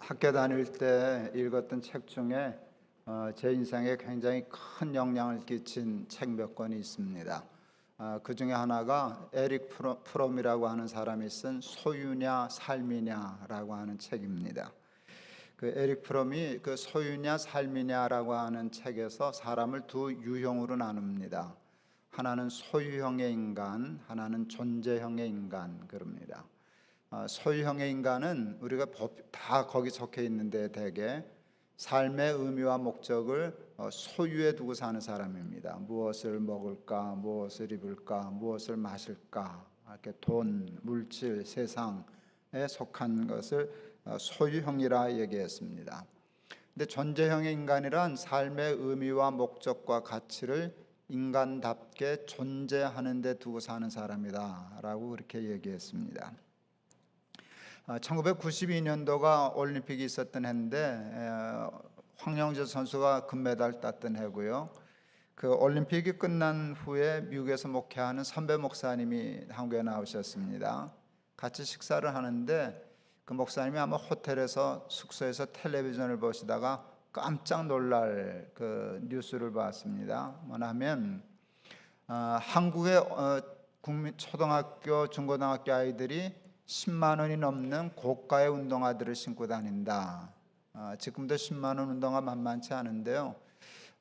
학교 다닐 때 읽었던 책 중에 제 인생에 굉장히 큰 영향을 끼친 책 몇 권이 있습니다. 그 중에 하나가 에릭 프롬이라고 하는 사람이 쓴 소유냐 삶이냐라고 하는 책입니다. 그 에릭 프롬이 그 소유냐 삶이냐라고 하는 책에서 사람을 두 유형으로 나눕니다. 하나는 소유형의 인간, 하나는 존재형의 인간 그럽니다. 소유형의 인간은 우리가 다 거기 적혀 있는데 대개 삶의 의미와 목적을 소유에 두고 사는 사람입니다. 무엇을 먹을까, 무엇을 입을까, 무엇을 마실까, 이렇게 돈, 물질, 세상에 속한 것을 소유형이라 얘기했습니다. 근데 존재형의 인간이란 삶의 의미와 목적과 가치를 인간답게 존재하는 데 두고 사는 사람이다라고 그렇게 얘기했습니다. 1992년도가 올림픽이 있었던 해인데 황영재 선수가 금메달 땄던 해고요. 그 올림픽이 끝난 후에 미국에서 목회하는 선배 목사님이 한국에 나오셨습니다. 같이 식사를 하는데 그 목사님이 아마 호텔에서 숙소에서 텔레비전을 보시다가 깜짝 놀랄 그 뉴스를 봤습니다. 뭐냐면 한국의 초등학교, 중고등학교 아이들이 10만 원이 넘는 고가의 운동화들을 신고 다닌다. 지금도 10만 원 운동화 만만치 않은데요.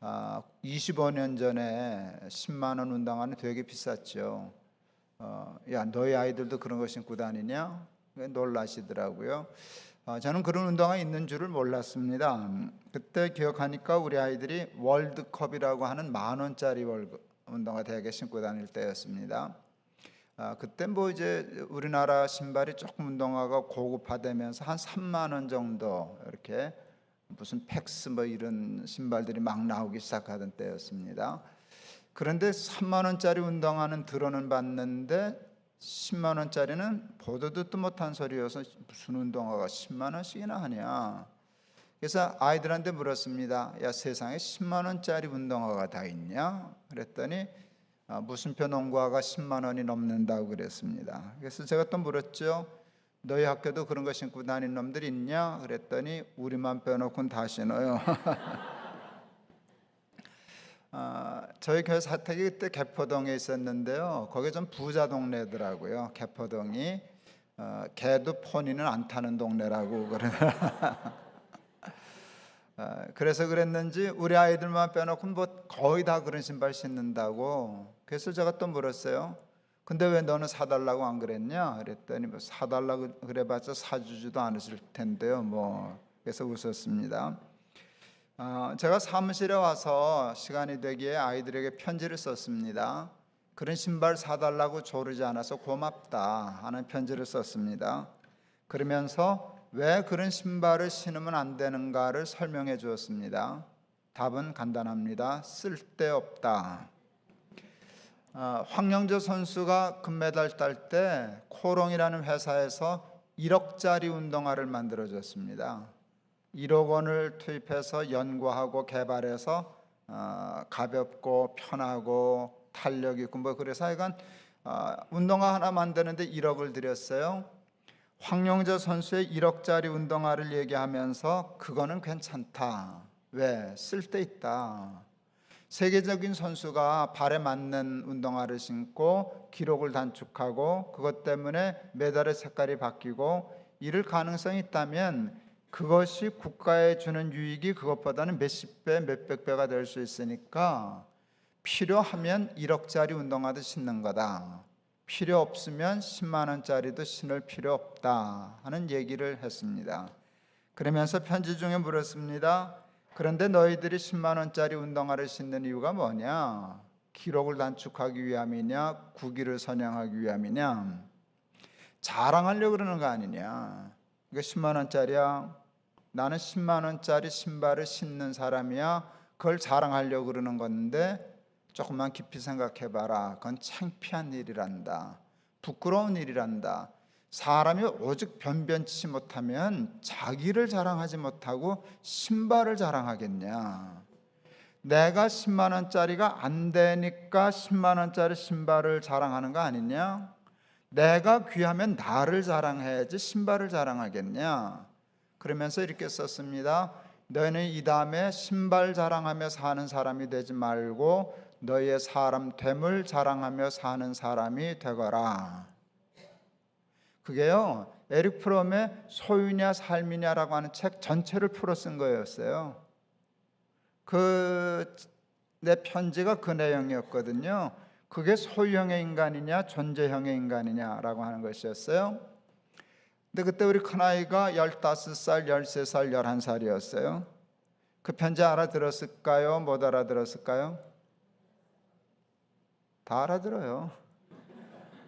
25년 전에 10만 원 운동화는 되게 비쌌죠. 야, 너희 아이들도 그런 거 신고 다니냐? 놀라시더라고요. 저는 그런 운동화 있는 줄을 몰랐습니다. 그때 기억하니까 우리 아이들이 월드컵이라고 하는 10,000원짜리 운동화 대개 신고 다닐 때였습니다. 그때 뭐 이제 우리나라 신발이 조금 운동화가 고급화되면서 한 3만 원 정도 이렇게 무슨 팩스 뭐 이런 신발들이 막 나오기 시작하던 때였습니다. 그런데 3만 원짜리 운동화는 들어는 봤는데 10만 원짜리는 보도 듣도 못한 소리여서 무슨 운동화가 10만 원씩이나 하냐. 그래서 아이들한테 물었습니다. 야, 세상에 10만 원짜리 운동화가 다 있냐? 그랬더니 무슨표 농구화가 10만 원이 넘는다고 그랬습니다. 그래서 제가 또 물었죠. 너희 학교도 그런 거 신고 다니는 놈들 있냐? 그랬더니 우리만 빼놓고는 다 신어요. 저희 교회 사택이 그때 개포동에 있었는데요. 거기 좀 부자 동네더라고요. 개포동이 개도 포니는 안 타는 동네라고 그래서 그랬는지 우리 아이들만 빼놓고 뭐 거의 다 그런 신발 신는다고. 그래서 제가 또 물었어요. 근데 왜 너는 사달라고 안 그랬냐? 그랬더니 뭐 사달라고 그래봤자 사주지도 않으실 텐데요. 뭐 그래서 웃었습니다. 제가 사무실에 와서 시간이 되기에 아이들에게 편지를 썼습니다. 그런 신발 사달라고 조르지 않아서 고맙다 하는 편지를 썼습니다. 그러면서 왜 그런 신발을 신으면 안 되는가를 설명해 주었습니다. 답은 간단합니다. 쓸데없다. 황영재 선수가 금메달 딸 때 코롱이라는 회사에서 1억짜리 운동화를 만들어줬습니다. 1억 원을 투입해서 연구하고 개발해서 가볍고 편하고 탄력 있고 뭐 그래서 하여간 운동화 하나 만드는데 1억을 들였어요. 황영재 선수의 1억짜리 운동화를 얘기하면서 그거는 괜찮다. 왜? 쓸데있다. 세계적인 선수가 발에 맞는 운동화를 신고 기록을 단축하고 그것 때문에 메달의 색깔이 바뀌고 이럴 가능성이 있다면 그것이 국가에 주는 유익이 그것보다는 몇십 배, 몇백 배가 될 수 있으니까 필요하면 1억짜리 운동화도 신는 거다. 필요 없으면 10만 원짜리도 신을 필요 없다 하는 얘기를 했습니다. 그러면서 편지 중에 물었습니다. 그런데 너희들이 10만 원짜리 운동화를 신는 이유가 뭐냐? 기록을 단축하기 위함이냐? 국위를 선양하기 위함이냐? 자랑하려고 그러는 거 아니냐? 이거 10만 원짜리야? 나는 10만 원짜리 신발을 신는 사람이야. 그걸 자랑하려고 그러는 건데 조금만 깊이 생각해봐라. 그건 창피한 일이란다. 부끄러운 일이란다. 사람이 오직 변변치 못하면 자기를 자랑하지 못하고 신발을 자랑하겠냐. 내가 10만 원짜리가 안 되니까 10만 원짜리 신발을 자랑하는 거 아니냐. 내가 귀하면 나를 자랑해야지 신발을 자랑하겠냐. 그러면서 이렇게 썼습니다. 너희는 이 다음에 신발 자랑하며 사는 사람이 되지 말고 너희의 사람 됨을 자랑하며 사는 사람이 되거라. 그게요, 에릭 프롬의 소유냐 삶이냐라고 하는 책 전체를 풀어 쓴 거였어요. 내 편지가 그 내용이었거든요. 그게 소유형의 인간이냐 존재형의 인간이냐라고 하는 것이었어요. 근데 그때 우리 큰아이가 15살, 13살, 11살이었어요. 그 편지 알아들었을까요? 못 알아들었을까요? 다 알아들어요.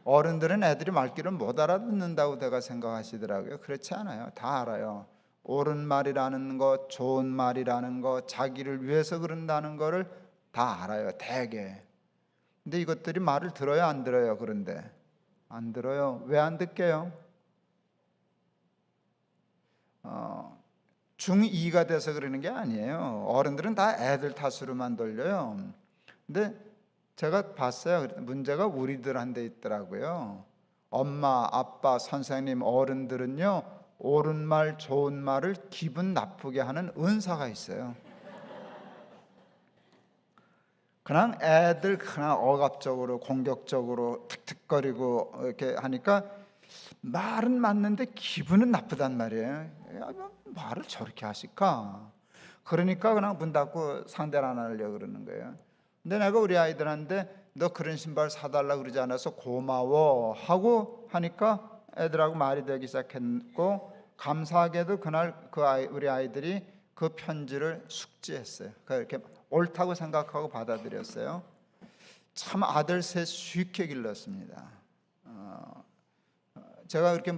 어른들은 애들이 말귀를 못 알아듣는다고 내가 생각하시더라고요. 그렇지 않아요. 다 알아요. 옳은 말이라는 것, 좋은 말이라는 것, 자기를 위해서 그런다는 거를 다 알아요. 대개. 근데 이것들이 말을 들어요, 안 들어요? 그런데 안 들어요. 왜 안 듣게요? 중2가 돼서 그러는 게 아니에요. 어른들은 다 애들 탓으로만 돌려요. 근데 제가 봤어요. 문제가 우리들한테 있더라고요. 엄마, 아빠, 선생님, 어른들은요, 옳은 말, 좋은 말을 기분 나쁘게 하는 은사가 있어요. 그냥 애들 그냥 억압적으로, 공격적으로 툭툭거리고 이렇게 하니까 말은 맞는데 기분은 나쁘단 말이에요. 말을 저렇게 하실까? 그러니까 그냥 문 닫고 상대를 안 하려고 그러는 거예요. 근데 내가 우리 아이들한테 너 그런 신발 사달라고 그러지 않아서 고마워 하고 하니까 애들하고 말이 되기 시작했고, 감사하게도 그날 우리 아이들이 그 편지를 숙지했어요. 그렇게 옳다고 생각하고 받아들였어요. 참 아들 셋 쉽게 길렀습니다. 제가 그렇게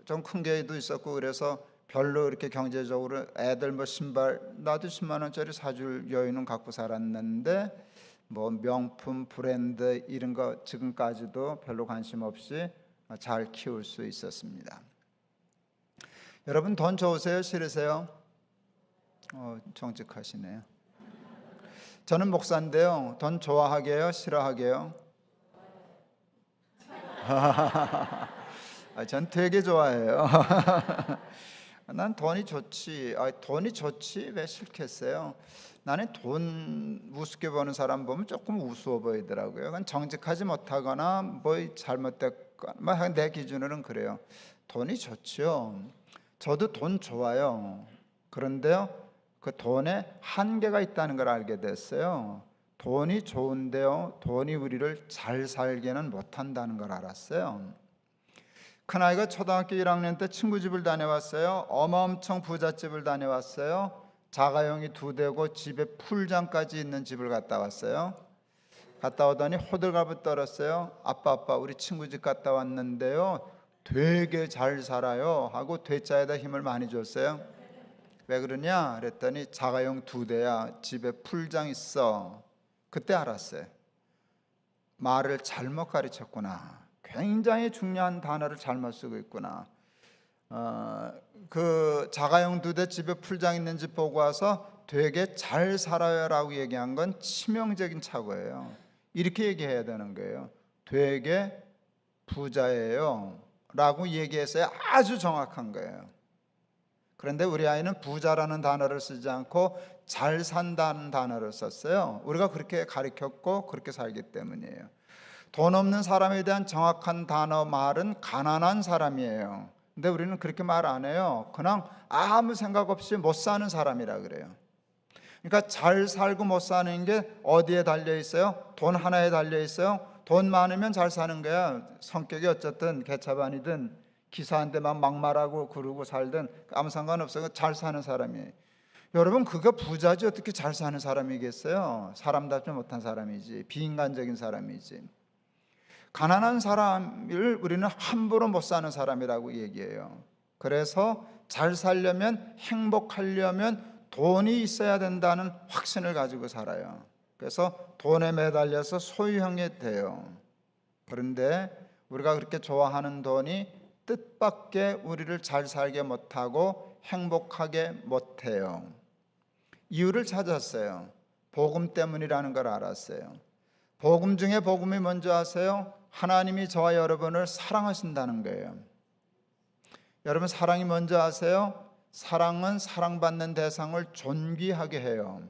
좀 큰 교회도 있었고 그래서 별로 이렇게 경제적으로 애들 신발 나도 10만 원짜리 사줄 여유는 갖고 살았는데 명품 브랜드 이런 거 지금까지도 별로 관심 없이 잘 키울 수 있었습니다. 여러분 돈 좋으세요? 싫으세요? 정직하시네요. 저는 목사인데요. 돈 좋아하게요? 싫어하게요? 전 되게 좋아해요. 난 돈이 좋지. 돈이 좋지 왜 싫겠어요? 나는 돈 우습게 버는 사람 보면 조금 우스워 보이더라고요. 그건 정직하지 못하거나 잘못됐거나 내 기준으로는 그래요. 돈이 좋죠. 저도 돈 좋아요. 그런데요, 그 돈에 한계가 있다는 걸 알게 됐어요. 돈이 좋은데요, 돈이 우리를 잘 살게는 못한다는 걸 알았어요. 큰아이가 초등학교 1학년 때 친구 집을 다녀왔어요. 엄청 부잣집을 다녀왔어요. 자가용이 2대고 집에 풀장까지 있는 집을 갔다 왔어요. 갔다 오더니 호들갑을 떨었어요. 아빠 우리 친구 집 갔다 왔는데요, 되게 잘 살아요 하고 되자에다 힘을 많이 줬어요. 왜 그러냐 그랬더니 자가용 2대야, 집에 풀장 있어. 그때 알았어요. 말을 잘못 가르쳤구나. 굉장히 중요한 단어를 잘못 쓰고 있구나. 그 자가용 2대 집에 풀장 있는 집 보고 와서 되게 잘 살아요라고 얘기한 건 치명적인 착오예요. 이렇게 얘기해야 되는 거예요. 되게 부자예요 라고 얘기했어야 아주 정확한 거예요. 그런데 우리 아이는 부자라는 단어를 쓰지 않고 잘 산다는 단어를 썼어요. 우리가 그렇게 가르쳤고 그렇게 살기 때문이에요. 돈 없는 사람에 대한 정확한 단어 말은 가난한 사람이에요. 근데 우리는 그렇게 말 안 해요. 그냥 아무 생각 없이 못 사는 사람이라 그래요. 그러니까 잘 살고 못 사는 게 어디에 달려 있어요? 돈 하나에 달려 있어요. 돈 많으면 잘 사는 거야. 성격이 어쨌든 개차반이든 기사한테 막 막말하고 그러고 살든 아무 상관없어요. 잘 사는 사람이에요. 여러분, 그거 부자지 어떻게 잘 사는 사람이겠어요? 사람답지 못한 사람이지, 비인간적인 사람이지. 가난한 사람을 우리는 함부로 못 사는 사람이라고 얘기해요. 그래서 잘 살려면, 행복하려면 돈이 있어야 된다는 확신을 가지고 살아요. 그래서 돈에 매달려서 소유형이 돼요. 그런데 우리가 그렇게 좋아하는 돈이 뜻밖의 우리를 잘 살게 못하고 행복하게 못해요. 이유를 찾았어요. 복음 때문이라는 걸 알았어요. 복음 중에 복음이 뭔지 아세요? 하나님이 저와 여러분을 사랑하신다는 거예요. 여러분, 사랑이 뭔지 아세요? 사랑은 사랑받는 대상을 존귀하게 해요.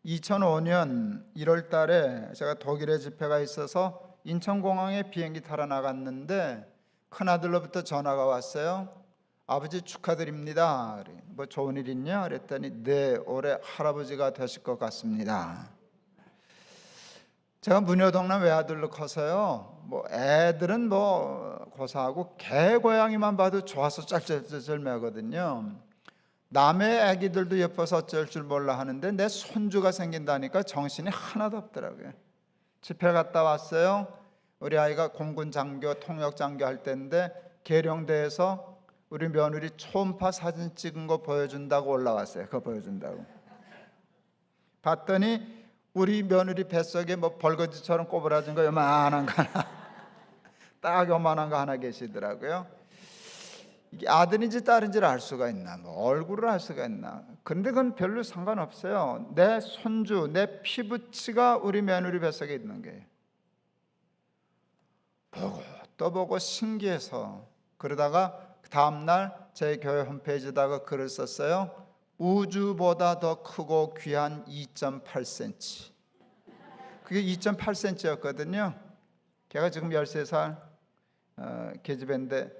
2005년 1월 달에 제가 독일에 집회가 있어서 인천공항에 비행기 타러 나갔는데 큰아들로부터 전화가 왔어요. 아버지 축하드립니다. 뭐 좋은 일 있냐? 그랬더니 네, 올해 할아버지가 되실 것 같습니다. 제가 문효동남 외아들로 커서요. 뭐 애들은 뭐 고사하고 개 고양이만 봐도 좋아서 짤짤짤 매거든요. 남의 아기들도 예뻐서 어쩔 줄 몰라 하는데 내 손주가 생긴다니까 정신이 하나도 없더라고요. 집회 갔다 왔어요. 우리 아이가 공군 장교, 통역 장교 할 때인데 계룡대에서 우리 며느리 초음파 사진 찍은 거 보여준다고 올라왔어요. 그거 보여준다고. 봤더니 우리 며느리 뱃속에 뭐 벌거지처럼 꼬부라진 거 요만한 거 하나, 딱 요만한 거 하나 계시더라고요. 이게 아들인지 딸인지를 알 수가 있나, 뭐 얼굴을 알 수가 있나. 그런데 그건 별로 상관없어요. 내 손주, 내 피부치가 우리 며느리 뱃속에 있는 거예요. 보고 또 보고 신기해서 그러다가 다음날 제 교회 홈페이지에다가 글을 썼어요. 우주보다 더 크고 귀한 2.8cm. 그게 2.8cm였거든요. 걔가 지금 13살 계집애인데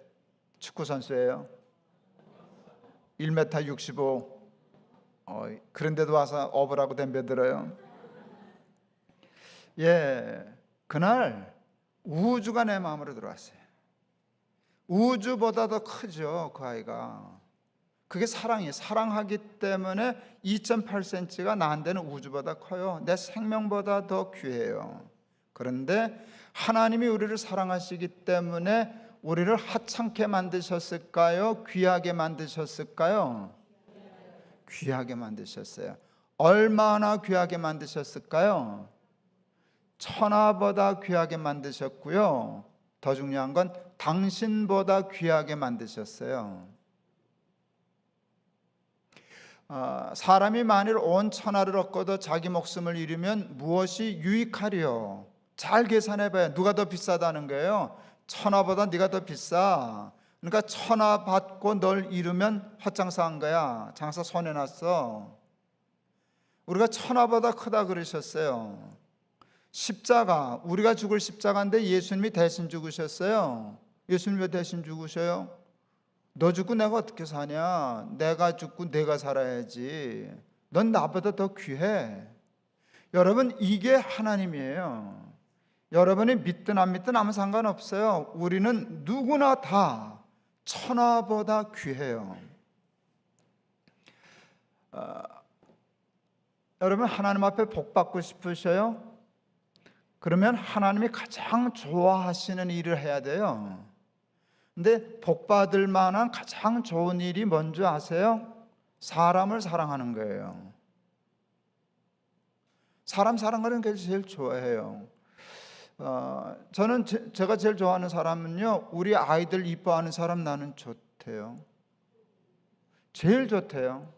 축구선수예요. 1m 65. 그런데도 와서 업으라고 덤벼들어요. 예, 그날 우주가 내 마음으로 들어왔어요. 우주보다 더 크죠, 그 아이가. 그게 사랑이에요. 사랑하기 때문에 2.8cm가 나한테는 우주보다 커요. 내 생명보다 더 귀해요. 그런데 하나님이 우리를 사랑하시기 때문에 우리를 하찮게 만드셨을까요? 귀하게 만드셨을까요? 귀하게 만드셨어요. 얼마나 귀하게 만드셨을까요? 천하보다 귀하게 만드셨고요. 더 중요한 건 당신보다 귀하게 만드셨어요. 사람이 만일 온 천하를 얻고도 자기 목숨을 잃으면 무엇이 유익하리요? 잘 계산해봐요. 누가 더 비싸다는 거예요? 천하보다 네가 더 비싸. 그러니까 천하 받고 널 잃으면 헛장사한 거야. 장사 손해났어. 우리가 천하보다 크다 그러셨어요. 십자가, 우리가 죽을 십자가인데 예수님이 대신 죽으셨어요. 예수님이 왜 대신 죽으셔요? 너 죽고 내가 어떻게 사냐? 내가 죽고 내가 살아야지. 넌 나보다 더 귀해. 여러분, 이게 하나님이에요. 여러분이 믿든 안 믿든 아무 상관없어요. 우리는 누구나 다 천하보다 귀해요. 여러분, 하나님 앞에 복 받고 싶으셔요? 그러면 하나님이 가장 좋아하시는 일을 해야 돼요. 근데 복 받을 만한 가장 좋은 일이 뭔지 아세요? 사람을 사랑하는 거예요. 사람 사랑하는 게 제일 좋아해요. 저는 제가 제일 좋아하는 사람은요, 우리 아이들 이뻐하는 사람 나는 좋대요. 제일 좋대요.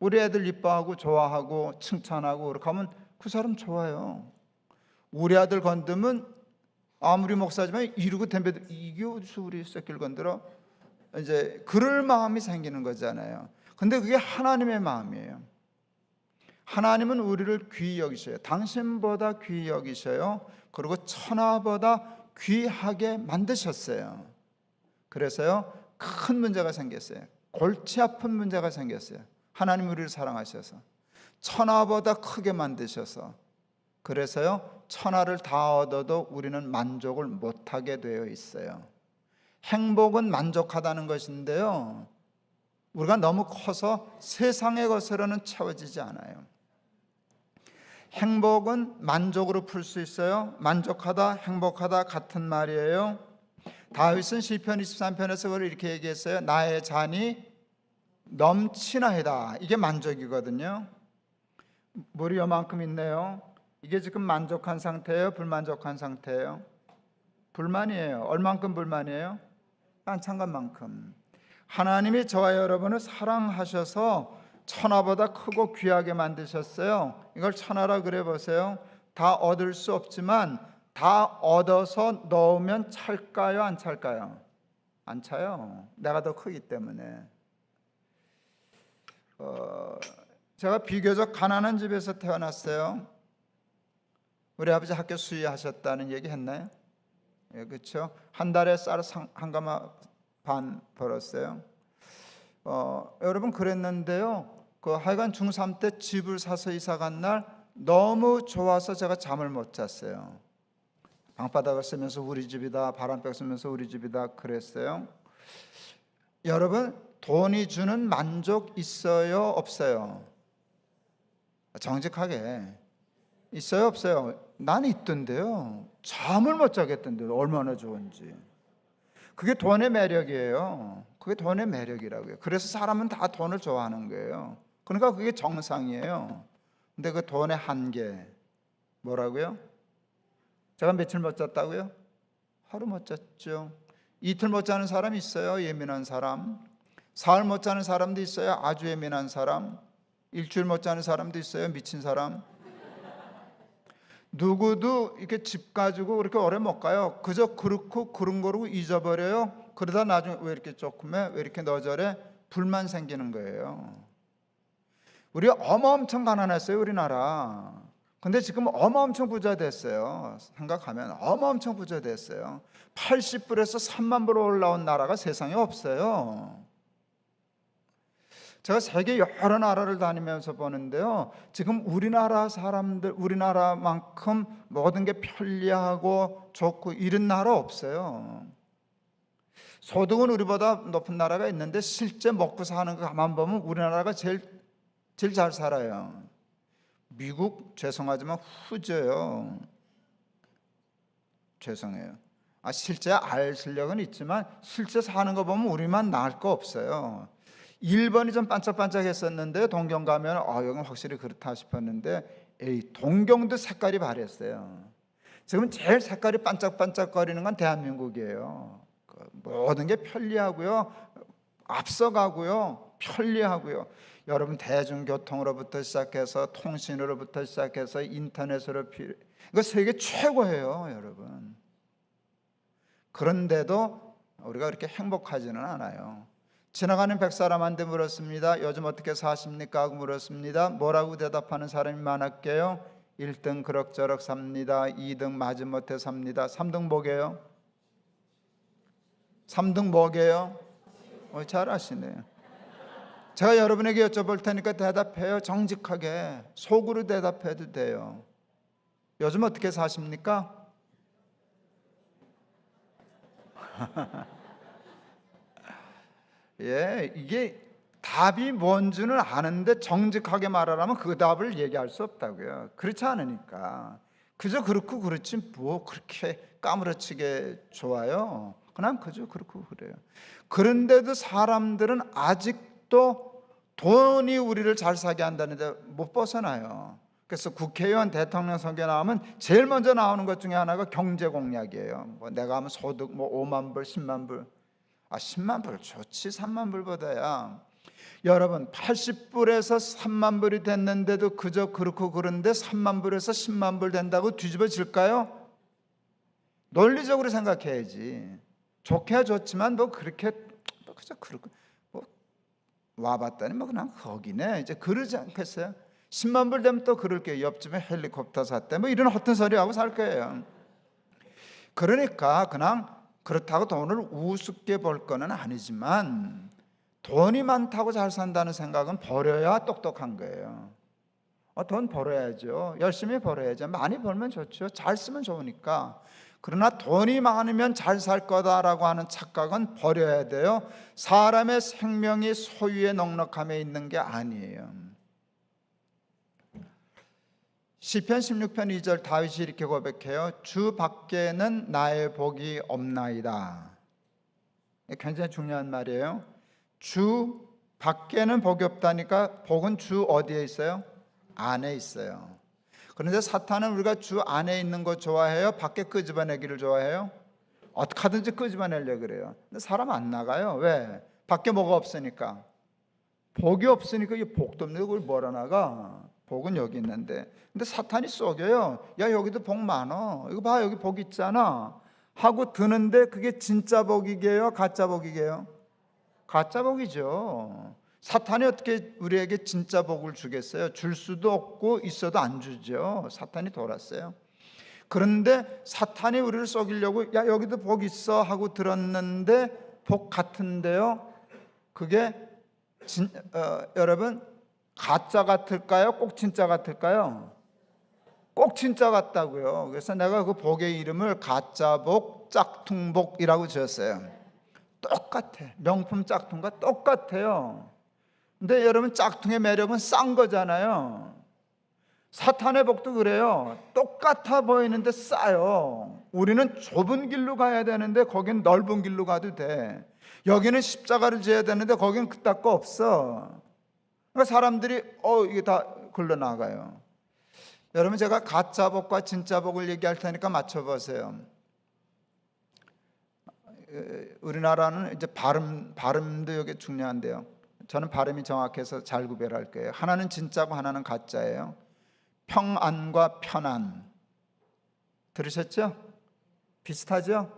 우리 애들 이뻐하고 좋아하고 칭찬하고 그렇게 하면 그 사람 좋아요. 우리 아들 건드면 아무리 목사지만 이러고 덤벼, 이게 어디서 우리 새끼를 건드려? 이제 그럴 마음이 생기는 거잖아요. 근데 그게 하나님의 마음이에요. 하나님은 우리를 귀히 여기셔요. 당신보다 귀히 여기셔요. 그리고 천하보다 귀하게 만드셨어요. 그래서요, 큰 문제가 생겼어요. 골치 아픈 문제가 생겼어요. 하나님 우리를 사랑하셔서 천하보다 크게 만드셔서, 그래서요, 천하를 다 얻어도 우리는 만족을 못하게 되어 있어요. 행복은 만족하다는 것인데요, 우리가 너무 커서 세상의 것으로는 채워지지 않아요. 행복은 만족으로 풀 수 있어요. 만족하다, 행복하다 같은 말이에요. 다윗은 시편 23편에서 그걸 이렇게 얘기했어요. 나의 잔이 넘치나이다. 이게 만족이거든요. 물이 요만큼 있네요. 이게 지금 만족한 상태예요? 불만족한 상태예요? 불만이에요. 얼만큼 불만이에요? 한참 만큼. 하나님이 저와 여러분을 사랑하셔서 천하보다 크고 귀하게 만드셨어요. 이걸 천하라 그래 보세요. 다 얻을 수 없지만 다 얻어서 넣으면 찰까요? 안 찰까요? 안 차요. 내가 더 크기 때문에. 제가 비교적 가난한 집에서 태어났어요. 우리 아버지 학교 수의하셨다는 얘기 했나요? 예, 그렇죠. 한 달에 쌀 한 가마 반 벌었어요. 여러분 그랬는데요. 하여간 중3 때 집을 사서 이사 간 날 너무 좋아서 제가 잠을 못 잤어요. 방바닥을 쓰면서 우리 집이다, 바람벽 쓰면서 우리 집이다 그랬어요. 여러분 돈이 주는 만족 있어요, 없어요? 정직하게 있어요, 없어요? 난 있던데요. 잠을 못 자겠던데요. 얼마나 좋은지. 그게 돈의 매력이에요. 그게 돈의 매력이라고요. 그래서 사람은 다 돈을 좋아하는 거예요. 그러니까 그게 정상이에요. 근데 그 돈의 한계 뭐라고요? 제가 며칠 못 잤다고요? 하루 못 잤죠. 이틀 못 자는 사람 있어요. 예민한 사람. 사흘 못 자는 사람도 있어요. 아주 예민한 사람. 일주일 못 자는 사람도 있어요. 미친 사람. 누구도 이렇게 집 가지고 그렇게 오래 못 가요. 그저 그렇고 그런 거로 잊어버려요. 그러다 나중에 왜 이렇게 조금해? 왜 이렇게 너저래? 불만 생기는 거예요. 우리 엄청 가난했어요, 우리나라. 근데 지금 엄청 부자 됐어요. 생각하면 엄청 부자 됐어요. 80불에서 3만 불 올라온 나라가 세상에 없어요. 제가 세계 여러 나라를 다니면서 보는데요. 지금 우리나라 사람들, 우리나라만큼 모든 게 편리하고 좋고 이런 나라 없어요. 소득은 우리보다 높은 나라가 있는데 실제 먹고 사는 거 가만 보면 우리나라가 제일 잘 살아요. 미국 죄송하지만 후져요. 죄송해요. 실제 알 실력은 있지만 실제 사는 거 보면 우리만 나을 거 없어요. 일본이 좀 반짝반짝했었는데 동경 가면 여긴 확실히 그렇다 싶었는데 동경도 색깔이 바랬어요. 지금 제일 색깔이 반짝반짝거리는 건 대한민국이에요. 모든 게 편리하고요, 앞서가고요, 편리하고요. 여러분 대중교통으로부터 시작해서 통신으로부터 시작해서 인터넷으로 이거 세계 최고예요, 여러분. 그런데도 우리가 그렇게 행복하지는 않아요. 지나가는 100사람한테 물었습니다. 요즘 어떻게 사십니까? 하고 물었습니다. 뭐라고 대답하는 사람이 많았게요? 1등 그럭저럭 삽니다. 2등 마지못해 삽니다. 3등 뭐게요? 3등 뭐게요? 잘 아시네요. 제가 여러분에게 여쭤볼 테니까 대답해요. 정직하게 속으로 대답해도 돼요. 요즘 어떻게 사십니까? 예, 이게 답이 뭔지는 아는데 정직하게 말하라면 그 답을 얘기할 수 없다고요. 그렇지 않으니까. 그저 그렇고 그렇지 뭐 그렇게 까무러치게 좋아요. 그냥 그저 그렇고 그래요. 그런데도 사람들은 아직도 돈이 우리를 잘 사게 한다는데 못 벗어나요. 그래서 국회의원, 대통령 선거 나오면 제일 먼저 나오는 것 중에 하나가 경제 공약이에요. 내가 하면 소득 5만 불, 10만 불. 10만 불 좋지. 3만 불보다야. 여러분 80불에서 3만 불이 됐는데도 그저 그렇고 그런데 3만 불에서 10만 불 된다고 뒤집어질까요? 논리적으로 생각해야지. 좋게야 좋지만 그렇게 그저 그렇고 와봤더니 그냥 거기네 이제 그러지 않겠어요? 10만 불 되면 또 그럴게요. 옆집에 헬리콥터 샀대 이런 허튼 소리 하고 살 거예요. 그러니까 그냥 그렇다고 돈을 우습게 벌 거는 아니지만 돈이 많다고 잘 산다는 생각은 버려야 똑똑한 거예요. 돈 벌어야죠. 열심히 벌어야죠. 많이 벌면 좋죠. 잘 쓰면 좋으니까. 그러나 돈이 많으면 잘 살 거다라고 하는 착각은 버려야 돼요. 사람의 생명이 소유의 넉넉함에 있는 게 아니에요. 시편 16편 2절 다윗이 이렇게 고백해요. 주 밖에는 나의 복이 없나이다. 굉장히 중요한 말이에요. 주 밖에는 복이 없다니까 복은 주 어디에 있어요? 안에 있어요. 그런데 사탄은 우리가 주 안에 있는 거 좋아해요? 밖에 끄집어내기를 좋아해요? 어떻게 하든지 끄집어내려고 그래요. 근데 사람 안 나가요. 왜? 밖에 뭐가 없으니까. 복이 없으니까 이 복도 없는데 그걸 뭐라 나가? 복은 여기 있는데. 근데 사탄이 속여요. 야 여기도 복 많어. 이거 봐 여기 복 있잖아. 하고 드는데 그게 진짜 복이게요? 가짜 복이게요? 가짜 복이죠. 사탄이 어떻게 우리에게 진짜 복을 주겠어요? 줄 수도 없고 있어도 안 주죠. 사탄이 돌았어요. 그런데 사탄이 우리를 속이려고 야 여기도 복 있어 하고 들었는데 복 같은데요. 그게 여러분 가짜 같을까요? 꼭 진짜 같을까요? 꼭 진짜 같다고요. 그래서 내가 그 복의 이름을 가짜복, 짝퉁복이라고 지었어요. 똑같아. 명품 짝퉁과 똑같아요. 근데 여러분 짝퉁의 매력은 싼 거잖아요. 사탄의 복도 그래요. 똑같아 보이는데 싸요. 우리는 좁은 길로 가야 되는데 거긴 넓은 길로 가도 돼. 여기는 십자가를 지어야 되는데 거긴 그딴 거 없어. 그러니까 사람들이 이게 다 굴러나가요. 여러분 제가 가짜 복과 진짜 복을 얘기할 테니까 맞춰보세요. 우리나라는 이제 발음도 이게 중요한데요. 저는 발음이 정확해서 잘 구별할 거예요. 하나는 진짜고 하나는 가짜예요. 평안과 편안 들으셨죠? 비슷하죠?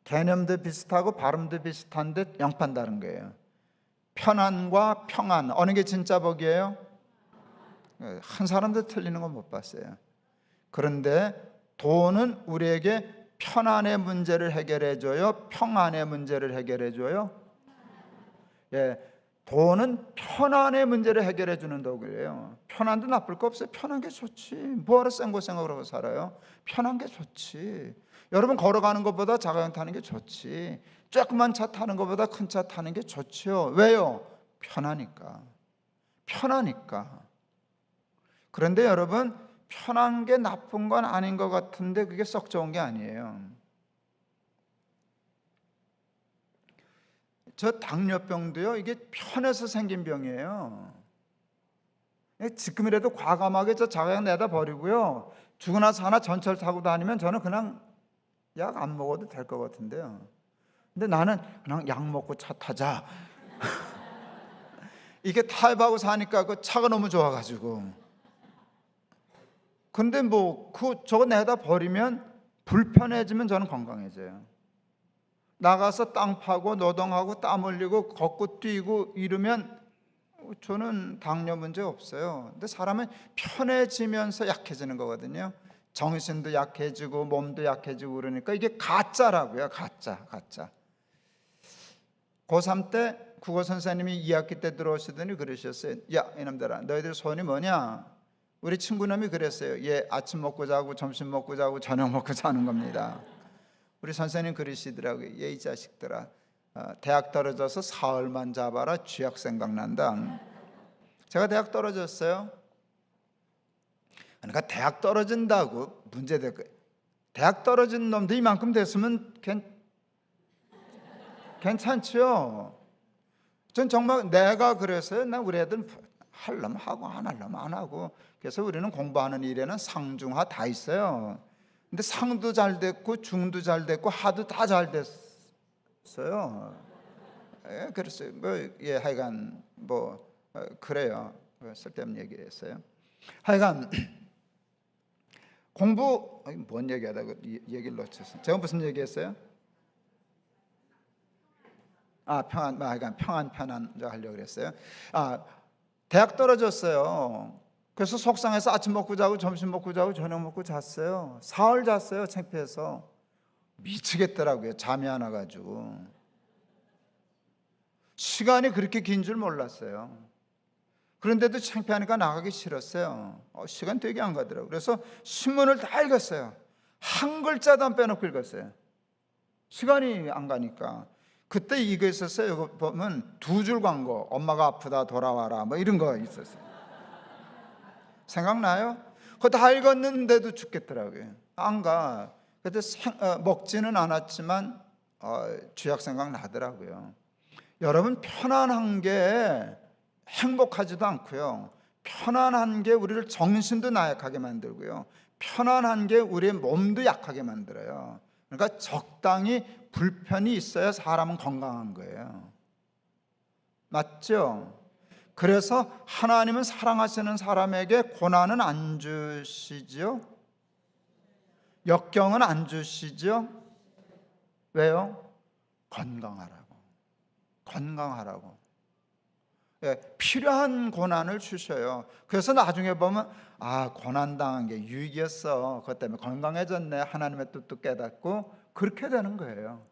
개념도 비슷하고 발음도 비슷한데 영판 다른 거예요. 편안과 평안 어느 게 진짜 복이에요? 한 사람도 틀리는 건 못 봤어요. 그런데 돈은 우리에게 편안의 문제를 해결해 줘요? 평안의 문제를 해결해 줘요? 예, 돈은 편안의 문제를 해결해 주는 도구예요. 편안도 나쁠 거 없어요. 편한 게 좋지. 뭐하러 생고생을 하고 살아요? 편한 게 좋지. 여러분 걸어가는 것보다 자가용 타는 게 좋지. 조그만 차 타는 것보다 큰 차 타는 게 좋죠. 왜요? 편하니까. 편하니까. 그런데 여러분 편한 게 나쁜 건 아닌 것 같은데 그게 썩 좋은 게 아니에요. 저 당뇨병도요, 이게 편해서 생긴 병이에요. 지금이라도 과감하게 저 자가용 내다 버리고요, 죽으나 사나 전철 타고 다니면 저는 그냥 약 안 먹어도 될 것 같은데요. 근데 나는 그냥 약 먹고 차 타자. 이게 타협하고 사니까 그 차가 너무 좋아가지고. 근데 저거 내다 버리면 불편해지면 저는 건강해져요. 나가서 땅 파고 노동하고 땀 흘리고 걷고 뛰고 이러면 저는 당뇨 문제 없어요. 근데 사람은 편해지면서 약해지는 거거든요. 정신도 약해지고 몸도 약해지고 그러니까 이게 가짜라고요. 가짜. 고3 때 국어 선생님이 2학기 때 들어오시더니 그러셨어요. 야 이놈들아, 너희들 소원이 뭐냐? 우리 친구놈이 그랬어요. 예, 아침 먹고 자고 점심 먹고 자고 저녁 먹고 자는 겁니다. 우리 선생님 그러시더라고요. 예, 이 자식들아, 대학 떨어져서 사흘만 잡아라. 쥐약 생각난다. 제가 대학 떨어졌어요. 그러니까 대학 떨어진다고 문제될 거예요. 대학 떨어진 놈도 이만큼 됐으면 괜찮죠. 전 정말 내가 그랬어요. 나 우리 애들 하려면 하고 안 하려면 안 하고. 그래서 우리는 공부하는 일에는 상중하 다 있어요. 근데 상도 잘 됐고 중도 잘 됐고 하도 다 잘 됐어요. 예, 그랬어요. 하여간 그래요. 쓸데없는 얘기했어요. 하여간 공부 뭔 얘기하다가 얘기를 놓쳤어요. 제가 무슨 얘기했어요? 하여간 편안 하려고 그랬어요. 대학 떨어졌어요. 그래서 속상해서 아침 먹고 자고 점심 먹고 자고 저녁 먹고 잤어요. 사흘 잤어요. 창피해서. 미치겠더라고요. 잠이 안 와가지고. 시간이 그렇게 긴 줄 몰랐어요. 그런데도 창피하니까 나가기 싫었어요. 시간 되게 안 가더라고요. 그래서 신문을 다 읽었어요. 한 글자도 안 빼놓고 읽었어요. 시간이 안 가니까. 그때 이거 있었어요. 이거 보면 2줄 광고. 엄마가 아프다 돌아와라 이런 거 있었어요. 생각나요? 그거 다 읽었는데도 죽겠더라고요. 안 가. 그때 먹지는 않았지만 쥐약 생각 나더라고요. 여러분 편안한 게 행복하지도 않고요. 편안한 게 우리를 정신도 나약하게 만들고요. 편안한 게 우리의 몸도 약하게 만들어요. 그러니까 적당히 불편이 있어야 사람은 건강한 거예요. 맞죠? 그래서 하나님은 사랑하시는 사람에게 고난은 안 주시죠? 역경은 안 주시죠? 왜요? 건강하라고. 필요한 고난을 주셔요. 그래서 나중에 보면 고난당한 게 유익이었어, 그것 때문에 건강해졌네, 하나님의 뜻도 깨닫고 그렇게 되는 거예요.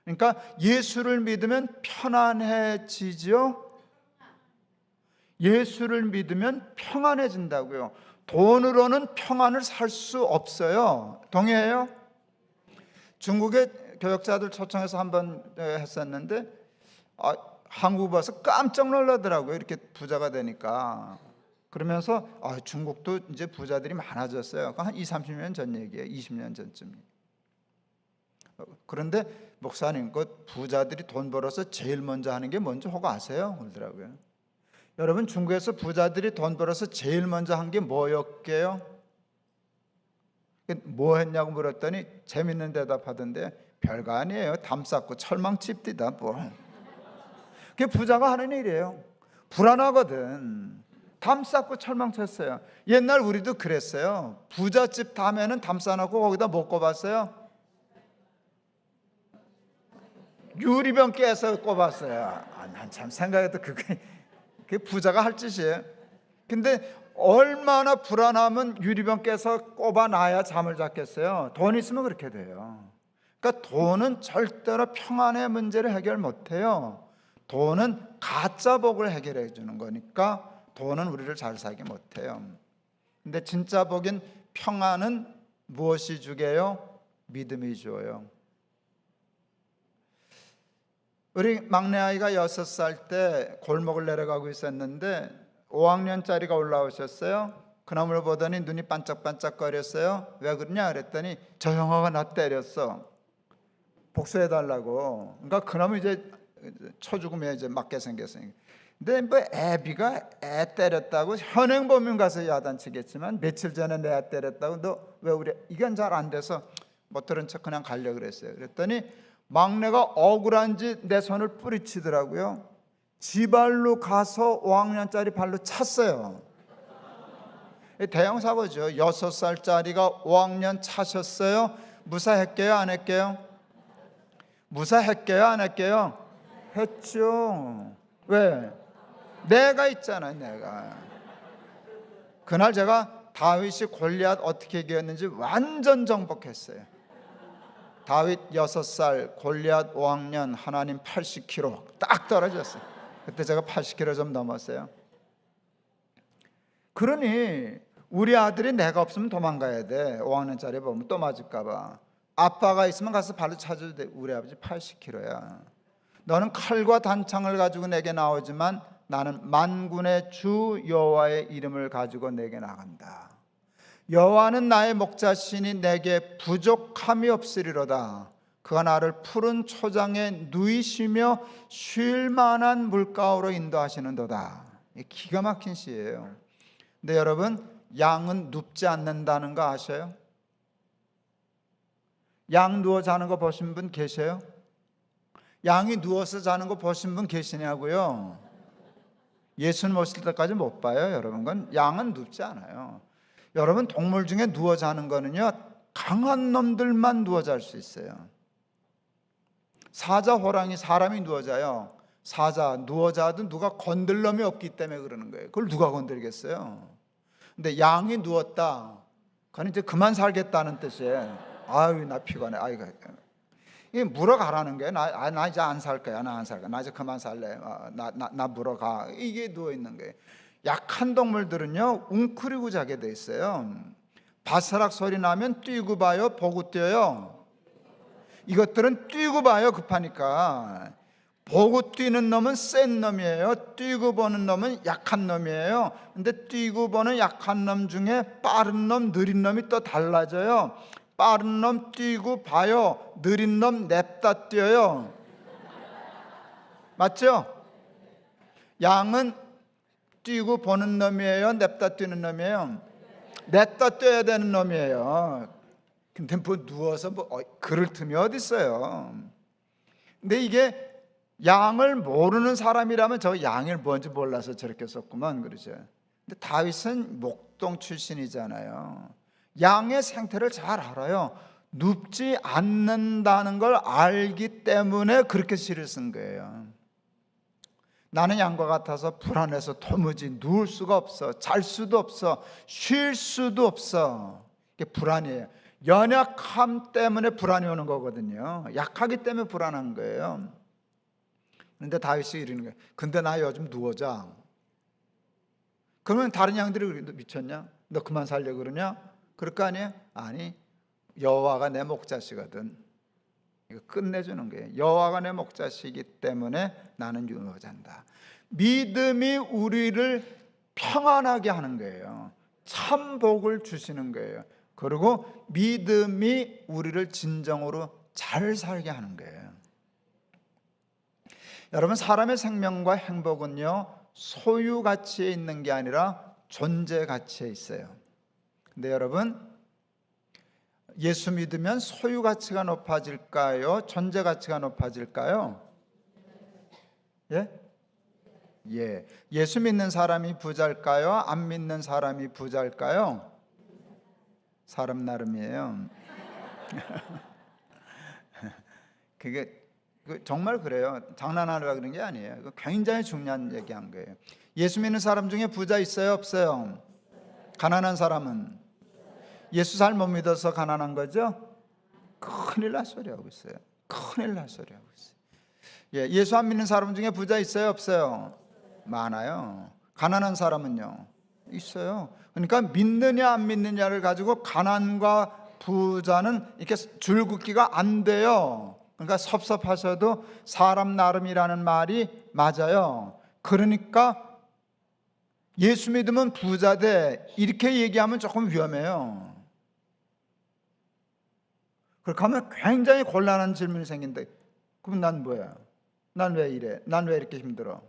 그러니까 예수를 믿으면 편안해지죠. 예수를 믿으면 평안해진다고요. 돈으로는 평안을 살 수 없어요. 동의해요? 중국의 교역자들 초청해서 한번 했었는데 한국 와서 깜짝 놀라더라고요. 이렇게 부자가 되니까. 그러면서 중국도 이제 부자들이 많아졌어요. 한 20, 30년 전 얘기예요. 20년 전쯤. 그런데 목사님, 그 부자들이 돈 벌어서 제일 먼저 하는 게 뭔지 혹 아세요? 그러더라고요. 여러분, 중국에서 부자들이 돈 벌어서 제일 먼저 한 게 뭐였게요? 뭐 했냐고 물었더니 재밌는 대답하던데 별거 아니에요. 담 쌓고 철망 칩디다 뭐. 그게 부자가 하는 일이에요. 불안하거든. 담 쌓고 철망 쳤어요. 옛날 우리도 그랬어요. 부잣집 담에는 담 쌓아놓고 거기다 못 꼽았어요. 유리병 깨서 꼽았어요. 난 참 생각해도 그게 부자가 할 짓이에요. 근데 얼마나 불안하면 유리병 깨서 꼽아놔야 잠을 잤겠어요. 돈 있으면 그렇게 돼요. 그러니까 돈은 절대로 평안의 문제를 해결 못해요. 돈은 가짜 복을 해결해 주는 거니까 돈은 우리를 잘 살게 못해요. 근데 진짜 복인 평안은 무엇이 주게요? 믿음이 줘요. 우리 막내 아이가 6살 때 골목을 내려가고 있었는데 5학년짜리가 올라오셨어요. 그놈을 보더니 눈이 반짝반짝거렸어요. 왜 그러냐 그랬더니 저 형아가 나 때렸어, 복수해달라고. 그러니까 그놈이 이제 초죽음에 이제 맞게 생겼으니까. 근데 뭐 애비가 애 때렸다고 현행범인 가서 야단치겠지만 며칠 전에 내 애 때렸다고 너 왜 우리 이건 잘 안 돼서 못 들은 척 그냥 가려고 그랬어요. 그랬더니 막내가 억울한지 내 손을 뿌리치더라고요. 지 발로 가서 5학년짜리 발로 찼어요. 대형 사고죠. 6살짜리가 5학년 차셨어요. 무사했게요, 안 했게요? 무사했게요, 안 했게요? 했죠. 왜? 내가 있잖아요, 내가. 그날 제가 다윗이 골리앗 어떻게 이겼는지 완전 정복했어요. 다윗 6살, 골리앗 5학년, 하나님 80kg 딱 떨어졌어요. 그때 제가 80kg 좀 넘었어요. 그러니 우리 아들이 내가 없으면 도망가야 돼. 5학년짜리 보면 또 맞을까 봐. 아빠가 있으면 가서 발로 찾아도 돼. 우리 아버지 80kg야. 너는 칼과 단창을 가지고 내게 나오지만 나는 만군의 주 여호와의 이름을 가지고 내게 나간다. 여호와는 나의 목자시니 내게 부족함이 없으리로다. 그가 나를 푸른 초장에 누이시며 쉴 만한 물가로 인도하시는도다. 기가 막힌 시예요. 근데 여러분, 양은 눕지 않는다는 거 아셔요? 양 누워 자는 거 보신 분 계세요? 양이 누워서 자는 거 보신 분 계시냐고요? 예수님 오실 때까지 못 봐요, 여러분. 건 양은 눕지 않아요. 여러분, 동물 중에 누워 자는 거는요, 강한 놈들만 누워 잘 수 있어요. 사자, 호랑이, 사람이 누워 자요. 사자 누워 자도 누가 건들 놈이 없기 때문에 그러는 거예요. 그걸 누가 건들겠어요? 근데 양이 누웠다, 그건 이제 그만 살겠다는 뜻이에요. 아유, 나 피곤해. 아이고, 이게 물어가라는 거예요. 나 이제 안 살 거야. 나 안 살 거야. 나 이제 그만 살래. 나 물어가. 이게 누워 있는 거예요. 약한 동물들은요, 웅크리고 자게 돼 있어요. 바스락 소리 나면 뛰고 봐요, 보고 뛰어요? 이것들은 뛰고 봐요, 급하니까. 보고 뛰는 놈은 센 놈이에요. 뛰고 보는 놈은 약한 놈이에요. 근데 뛰고 보는 약한 놈 중에 빠른 놈, 느린 놈이 또 달라져요. 빠른 놈 뛰고 봐요. 느린 놈 냅다 뛰어요. 맞죠? 양은 뛰고 보는 놈이에요, 냅다 뛰는 놈이에요? 냅다 뛰어야 되는 놈이에요. 근데 뭐 누워서 그럴 틈이 어디 있어요? 근데 이게 양을 모르는 사람이라면 저 양을 뭔지 몰라서 저렇게 썼구만 그러죠. 근데 다윗은 목동 출신이잖아요. 양의 생태를 잘 알아요. 눕지 않는다는 걸 알기 때문에 그렇게 시를 쓴 거예요. 나는 양과 같아서 불안해서 도무지 누울 수가 없어. 잘 수도 없어. 쉴 수도 없어. 이게 불안이에요. 연약함 때문에 불안이 오는 거거든요. 약하기 때문에 불안한 거예요. 그런데 다윗이 이러는 거예요. 근데 나 요즘 누워자. 그러면 다른 양들이 너 미쳤냐? 너 그만 살려 그러냐? 그럴 거 아니에요? 아니, 여호와가 내 목자시거든. 이거 끝내주는 거예요. 여호와가 내 목자시기 때문에 나는 누워 잔다. 믿음이 우리를 평안하게 하는 거예요. 참 복을 주시는 거예요. 그리고 믿음이 우리를 진정으로 잘 살게 하는 거예요. 여러분, 사람의 생명과 행복은요, 소유 가치에 있는 게 아니라 존재 가치에 있어요. 근데 여러분, 예수 믿으면 소유 가치가 높아질까요? 존재 가치가 높아질까요? 예? 예. 예수 믿는 사람이 부자일까요? 안 믿는 사람이 부자일까요? 사람 나름이에요. 그게 정말 그래요. 장난하려고 그런 게 아니에요. 굉장히 중요한 얘기한 거예요. 예수 믿는 사람 중에 부자 있어요? 없어요? 가난한 사람은? 예수 잘 못 믿어서 가난한 거죠? 큰일 날 소리 하고 있어요. 큰일 날 소리 하고 있어요. 예, 예수 안 믿는 사람 중에 부자 있어요? 없어요? 많아요. 가난한 사람은요? 있어요. 그러니까 믿느냐 안 믿느냐를 가지고 가난과 부자는 이렇게 줄긋기가 안 돼요. 그러니까 섭섭하셔도 사람 나름이라는 말이 맞아요. 그러니까 예수 믿으면 부자 돼, 이렇게 얘기하면 조금 위험해요. 그렇게 하면 굉장히 곤란한 질문이 생긴다. 그럼 난 뭐야? 난 왜 이래? 난 왜 이렇게 힘들어?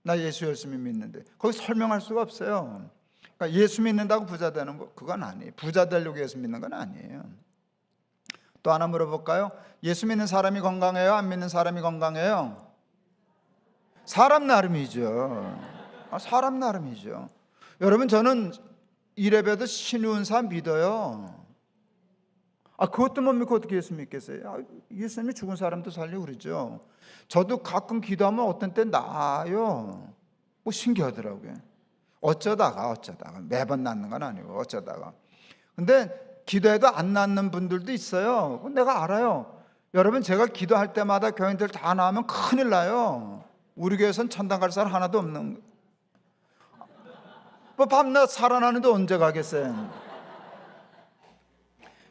나 예수 열심히 믿는데. 거기 설명할 수가 없어요. 그러니까 예수 믿는다고 부자 되는 거, 그건 아니에요. 부자 되려고 예수 믿는 건 아니에요. 또 하나 물어볼까요? 예수 믿는 사람이 건강해요? 안 믿는 사람이 건강해요? 사람 나름이죠. 사람 나름이죠. 여러분, 저는 이래봬도 신유은사 믿어요. 그것도 못 믿고 어떻게 예수 믿겠어요? 예수님이 죽은 사람도 살리고 그러죠. 저도 가끔 기도하면 어떤 때 나아요. 신기하더라고요. 어쩌다가 매번 낫는 건 아니고 어쩌다가. 근데 기도해도 안 낫는 분들도 있어요. 내가 알아요. 여러분, 제가 기도할 때마다 교인들 다 나으면 큰일 나요. 우리 교회에선 천당 갈 사람 하나도 없는. 밤낮 살아나는데 언제 가겠어요?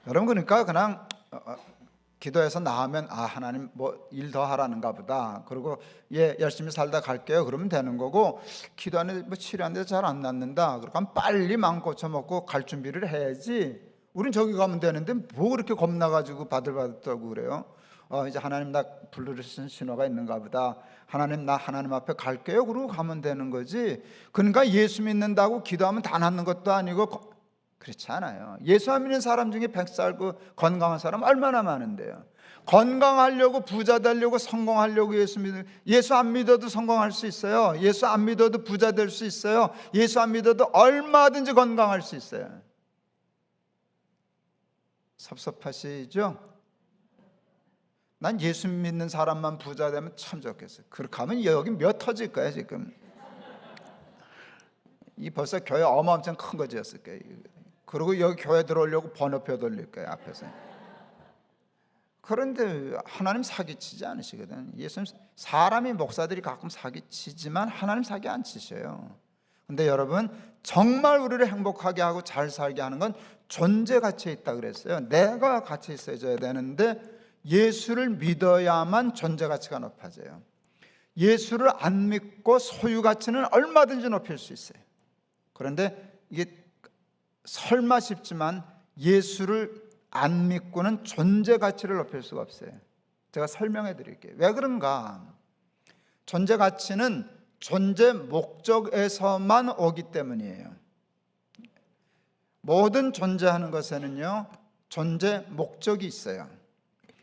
여러분, 그러니까 그냥 기도해서 나으면 하나님 뭐 일 더 하라는가 보다. 그리고 열심히 살다 갈게요. 그러면 되는 거고, 기도하는데 뭐 치료하는데 잘 안 낫는다. 그러니까 빨리 마음 고쳐먹고 갈 준비를 해야지. 우린 저기 가면 되는데 뭐 그렇게 겁나가지고 바들바들하고 그래요? 이제 하나님 나 부르신 신호가 있는가 보다. 하나님 나 하나님 앞에 갈게요. 그러고 가면 되는 거지. 그러니까 예수 믿는다고 기도하면 다 낫는 것도 아니고 그렇지 않아요. 예수 안 믿는 사람 중에 100살고 건강한 사람 얼마나 많은데요. 건강하려고, 부자 되려고, 성공하려고 예수 안 믿어도 성공할 수 있어요. 예수 안 믿어도 부자 될 수 있어요. 예수 안 믿어도 얼마든지 건강할 수 있어요. 섭섭하시죠? 난 예수 믿는 사람만 부자 되면 참 좋겠어요. 그렇게 하면 여기 몇 터질 거야 지금. 이 벌써 교회 엄청 큰 거 지었을 거예요. 그리고 여기 교회 들어오려고 번호표 돌릴 거예요 앞에서. 그런데 하나님 사기치지 않으시거든. 예수님, 사람이 목사들이 가끔 사기치지만 하나님 사기 안 치셔요. 근데 여러분, 정말 우리를 행복하게 하고 잘 살게 하는 건 존재 가치에 있다 그랬어요. 내가 가치 있어야 되는데 예수를 믿어야만 존재 가치가 높아져요. 예수를 안 믿고 소유 가치는 얼마든지 높일 수 있어요. 그런데 이게 설마 싶지만 예수를 안 믿고는 존재 가치를 높일 수가 없어요. 제가 설명해 드릴게요. 왜 그런가? 존재 가치는 존재 목적에서만 오기 때문이에요. 모든 존재하는 것에는요, 존재 목적이 있어요.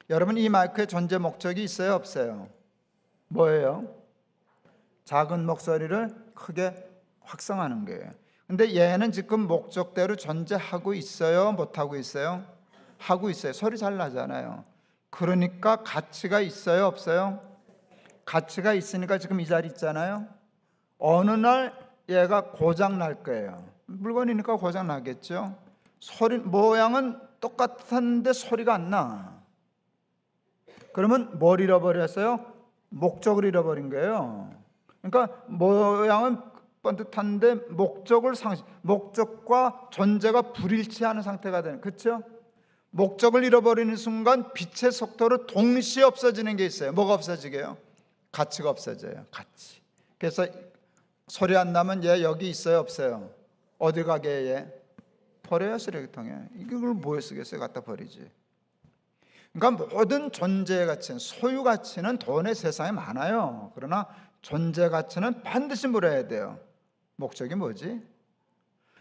여러분, 이 마이크에 존재 목적이 있어요? 없어요? 뭐예요? 작은 목소리를 크게 확성하는 거예요. 근데 얘는 지금 목적대로 존재하고 있어요? 못하고 있어요? 하고 있어요. 소리 잘 나잖아요. 그러니까 가치가 있어요? 없어요? 가치가 있으니까 지금 이 자리 있잖아요. 어느 날 얘가 고장 날 거예요. 물건이니까 고장 나겠죠. 소리 모양은 똑같은데 소리가 안 나. 그러면 뭘 잃어버렸어요? 목적을 잃어버린 거예요. 그러니까 모양은 번듯한데 목적과 존재가 불일치하는 상태가 되는, 그렇죠? 목적을 잃어버리는 순간 빛의 속도로 동시에 없어지는 게 있어요. 뭐가 없어지게요? 가치가 없어져요. 가치. 그래서 소리 안 나면 얘 여기 있어요, 없어요? 어디 가게 얘? 버려요, 쓰레기통에. 이걸 뭐에 쓰겠어요? 갖다 버리지. 그러니까 모든 존재의 가치는, 소유 가치는 돈의 세상에 많아요. 그러나 존재 가치는 반드시 물어야 돼요. 목적이 뭐지?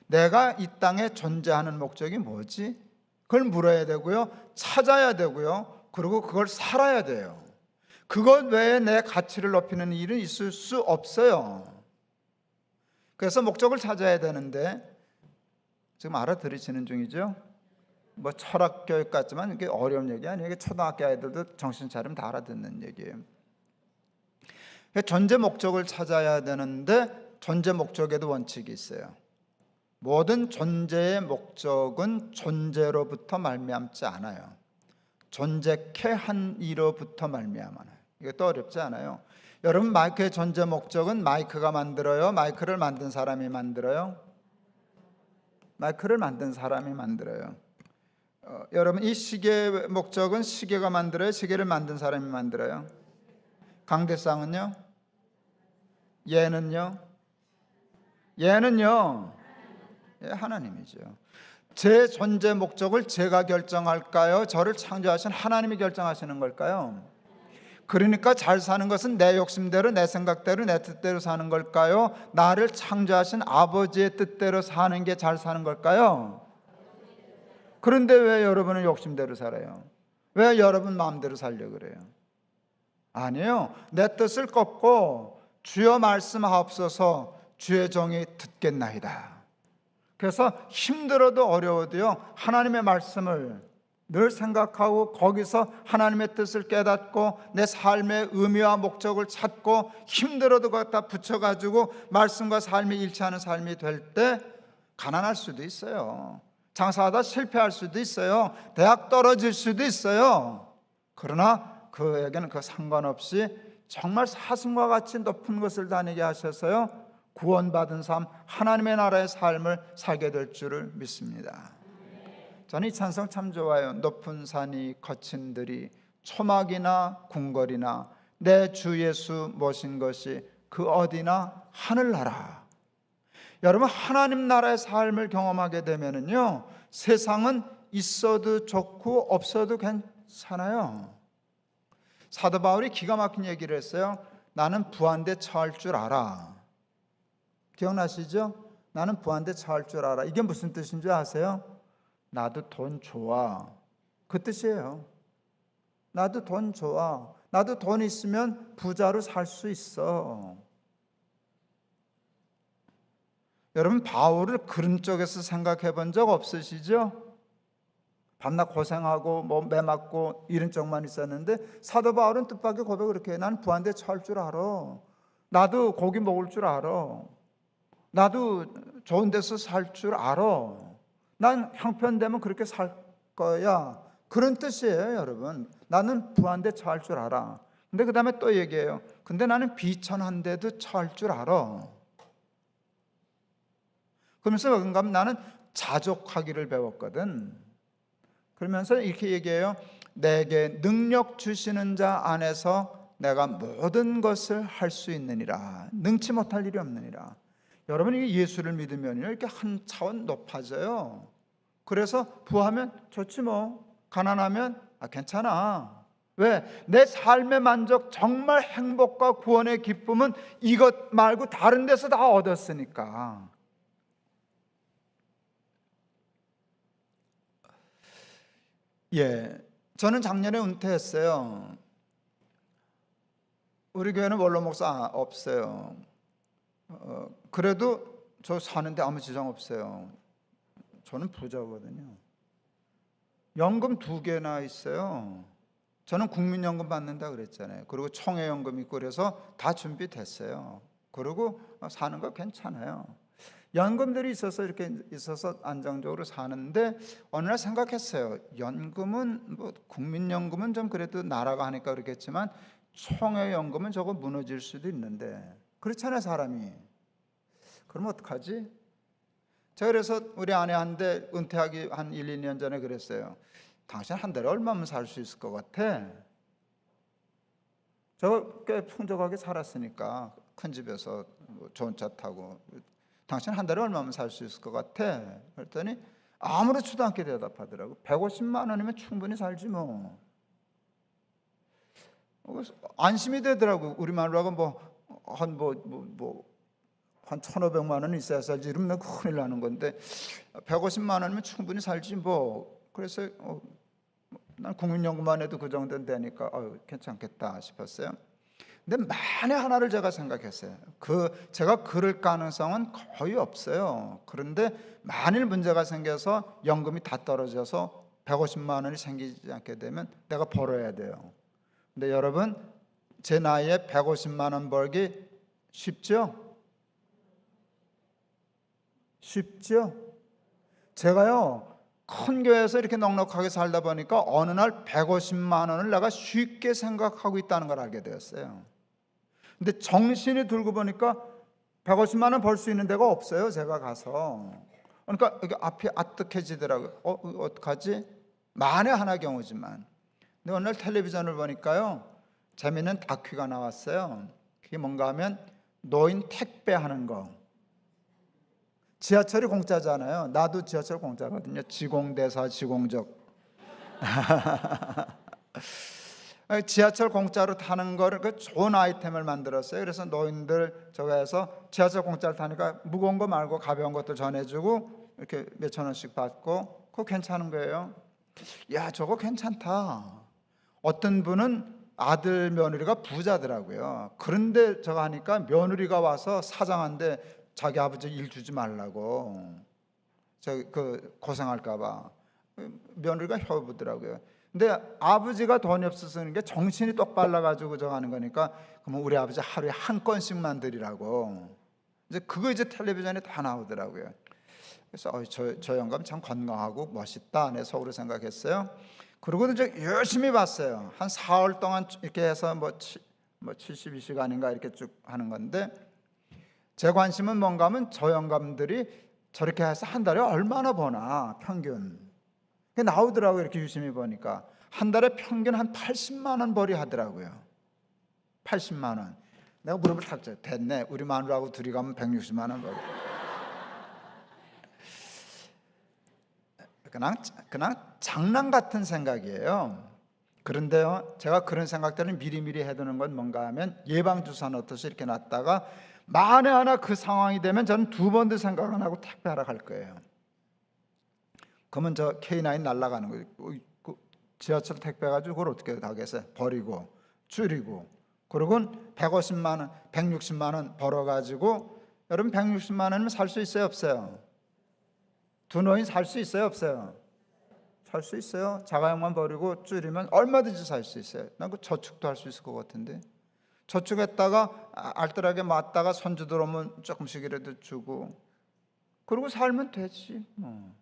내가 이 땅에 존재하는 목적이 뭐지? 그걸 물어야 되고요, 찾아야 되고요, 그리고 그걸 살아야 돼요. 그것 외에 내 가치를 높이는 일은 있을 수 없어요. 그래서 목적을 찾아야 되는데, 지금 알아들으시는 중이죠? 뭐 철학 교육 같지만 이게 어려운 얘기 아니에요. 이게 초등학교 아이들도 정신 차리면 다 알아듣는 얘기예요. 존재 목적을 찾아야 되는데 존재 목적에도 원칙이 있어요. 모든 존재의 목적은 존재로부터 말미암지 않아요. 존재케 한 이로부터 말미암아요. 이것도 어렵지 않아요. 여러분, 마이크의 존재 목적은 마이크가 만들어요? 마이크를 만든 사람이 만들어요? 마이크를 만든 사람이 만들어요. 여러분, 이 시계의 목적은 시계가 만들어요? 시계를 만든 사람이 만들어요? 강대상은요? 얘는요? 예, 하나님이죠. 제 존재 목적을 제가 결정할까요? 저를 창조하신 하나님이 결정하시는 걸까요? 그러니까 잘 사는 것은 내 욕심대로, 내 생각대로, 내 뜻대로 사는 걸까요? 나를 창조하신 아버지의 뜻대로 사는 게 잘 사는 걸까요? 그런데 왜 여러분은 욕심대로 살아요? 왜 여러분 마음대로 살려고 그래요? 아니에요. 내 뜻을 꺾고 주여 말씀하옵소서, 주의 종이 듣겠나이다. 그래서 힘들어도 어려워도요, 하나님의 말씀을 늘 생각하고 거기서 하나님의 뜻을 깨닫고 내 삶의 의미와 목적을 찾고 힘들어도 갖다 붙여가지고 말씀과 삶이 일치하는 삶이 될 때 가난할 수도 있어요. 장사하다 실패할 수도 있어요. 대학 떨어질 수도 있어요. 그러나 그에게는 그 상관없이 정말 사슴과 같이 높은 것을 다니게 하셔서요, 구원받은 삶, 하나님의 나라의 삶을 살게 될 줄을 믿습니다. 저는 이 찬송 참 좋아요. 높은 산이 거친 들이 초막이나 궁궐이나 내 주 예수 모신 것이 그 어디나 하늘나라. 여러분, 하나님 나라의 삶을 경험하게 되면은요, 세상은 있어도 좋고 없어도 괜찮아요. 사도 바울이 기가 막힌 얘기를 했어요. 나는 부한데 처할 줄 알아. 기억나시죠? 나는 부한데 처할 줄 알아. 이게 무슨 뜻인 줄 아세요? 나도 돈 좋아. 그 뜻이에요. 나도 돈 좋아. 나도 돈 있으면 부자로 살 수 있어. 여러분, 바울을 그런 쪽에서 생각해 본 적 없으시죠? 밤낮 고생하고 매 맞고 이런 쪽만 있었는데, 사도 바울은 뜻밖의 고백을 그렇게 해요. 난 부한데 처할 줄 알아. 나도 고기 먹을 줄 알아. 나도 좋은 데서 살 줄 알아. 난 형편되면 그렇게 살 거야. 그런 뜻이에요, 여러분. 나는 부한데 처할 줄 알아. 근데 그 다음에 또 얘기해요. 근데 나는 비천한데도 처할 줄 알아. 그러면서 뭔가 나는 자족하기를 배웠거든. 그러면서 이렇게 얘기해요. 내게 능력 주시는 자 안에서 내가 모든 것을 할 수 있느니라. 능치 못할 일이 없느니라. 여러분, 이게 예수를 믿으면 이렇게 한 차원 높아져요. 그래서 부하면 좋지 뭐. 가난하면 괜찮아. 왜? 내 삶의 만족, 정말 행복과 구원의 기쁨은 이것 말고 다른 데서 다 얻었으니까. 예, 저는 작년에 은퇴했어요. 우리 교회는 원로 목사 없어요. 그래도 저 사는데 아무 지장 없어요. 저는 부자거든요. 연금 2개나 있어요. 저는 국민연금 받는다 그랬잖아요. 그리고 총회연금 있고 그래서 다 준비됐어요. 그리고 사는 거 괜찮아요. 연금들이 있어서 이렇게 있어서 안정적으로 사는데 어느 날 생각했어요. 연금은 뭐 국민연금은 좀 그래도 나라가 하니까 그렇겠지만 총회연금은 저거 무너질 수도 있는데 그렇잖아요, 사람이. 그럼 어떡하지? 제가 그래서 우리 아내한테 은퇴하기 한 1, 2년 전에 그랬어요. 당신 한 달에 얼마면 살 수 있을 것 같아? 저 꽤 풍족하게 살았으니까 큰 집에서 좋은 차 타고 당신 한 달에 얼마면 살 수 있을 것 같아? 그랬더니 아무렇지도 않게 대답하더라고. 150만 원이면 충분히 살지 뭐. 안심이 되더라고. 우리 마누라가 한 1,500만 원 있어야 살지. 이러면 큰일 나는 건데 150만 원이면 충분히 살지 뭐. 그래서 난 국민연금만 해도 그 정도는 되니까 괜찮겠다 싶었어요. 근데 만에 하나를 제가 생각했어요. 제가 그럴 가능성은 거의 없어요. 그런데 만일 문제가 생겨서 연금이 다 떨어져서 150만 원이 생기지 않게 되면 내가 벌어야 돼요. 근데 여러분, 제 나이에 150만 원 벌기 쉽죠? 쉽죠? 제가요 큰 교회에서 이렇게 넉넉하게 살다 보니까 어느 날 150만 원을 내가 쉽게 생각하고 있다는 걸 알게 되었어요. 근데 정신이 들고 보니까 150만 원 벌 수 있는 데가 없어요. 제가 가서. 그러니까 여기 앞이 아뜩해지더라고요. 어떡하지? 만에 하나 경우지만. 근데 어느 날 텔레비전을 보니까요 재미있는 다큐가 나왔어요. 그게 뭔가 하면 노인 택배하는 거. 지하철이 공짜잖아요. 나도 지하철 공짜거든요. 지공대사 지공적. 지하철 공짜로 타는 거를 좋은 아이템을 만들었어요. 그래서 노인들 저거에서 지하철 공짜로 타니까 무거운 거 말고 가벼운 것도 전해주고 이렇게 몇천 원씩 받고 그거 괜찮은 거예요. 야, 저거 괜찮다. 어떤 분은 아들 며느리가 부자더라고요. 그런데 저거 하니까 며느리가 와서 사장한테 자기 아버지 일 주지 말라고 고생할까봐 며느리가 혀보더라고요. 근데 아버지가 돈이 없어서 그런 게 정신이 똑발라가지고 저거 하는 거니까 그러면 우리 아버지 하루에 한 건씩만 드리라고. 그거 이제 텔레비전에 다 나오더라고요. 그래서 저 영감 참 건강하고 멋있다 내 속으로 생각했어요. 그리고 이제 열심히 봤어요. 한 4월 동안 이렇게 해서 72시간인가 이렇게 쭉 하는 건데 제 관심은 뭔가 하면 저 영감들이 저렇게 해서 한 달에 얼마나 버나 평균 나오더라고요. 이렇게 유심히 보니까 한 달에 평균 한 80만 원 벌이 하더라고요. 80만 원. 내가 무릎을 탁 쳐. 됐네. 우리 마누라하고 둘이 가면 160만 원 벌이. 그냥 장난 같은 생각이에요. 그런데요, 제가 그런 생각들은 미리미리 해두는 건 뭔가 하면 예방주사 넣듯이 이렇게 놨다가 만에 하나 그 상황이 되면 저는 두 번도 생각 안 하고 택배하러 갈 거예요. 그러면 저 K9 날아가는 거예요. 지하철 택배 가지고 그걸 어떻게 하겠어요? 버리고 줄이고 그리고 150만 원, 160만 원 벌어가지고 여러분 160만 원이면 살 수 있어요? 없어요? 두 노인 살 수 있어요? 없어요? 살 수 있어요. 자가용만 버리고 줄이면 얼마든지 살 수 있어요. 난 그 저축도 할 수 있을 것 같은데 저축했다가 알뜰하게 맞다가 손주들 오면 조금씩이라도 주고 그러고 살면 되지 뭐.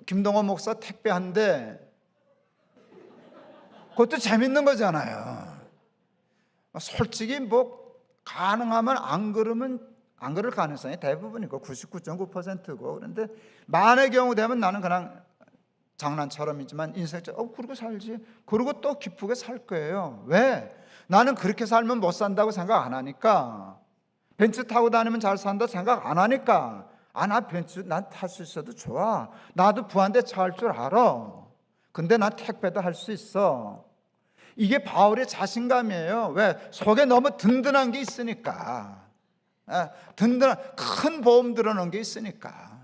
김동호 목사 택배한데 그것도 재밌는 거잖아요. 솔직히 가능하면 안 그럴 가능성이 대부분이고 99.9%고 그런데 만의 경우 되면 나는 그냥 장난처럼이지만 인생처럼 그러고 살지. 그러고 또 기쁘게 살 거예요. 왜? 나는 그렇게 살면 못 산다고 생각 안 하니까. 벤츠 타고 다니면 잘 산다 생각 안 하니까. 나 벤츠 난 탈 수 있어도 좋아. 나도 부한대 차 할 줄 알아. 근데 난 택배도 할 수 있어. 이게 바울의 자신감이에요. 왜? 속에 너무 든든한 게 있으니까. 든든한 큰 보험 들어놓은 게 있으니까.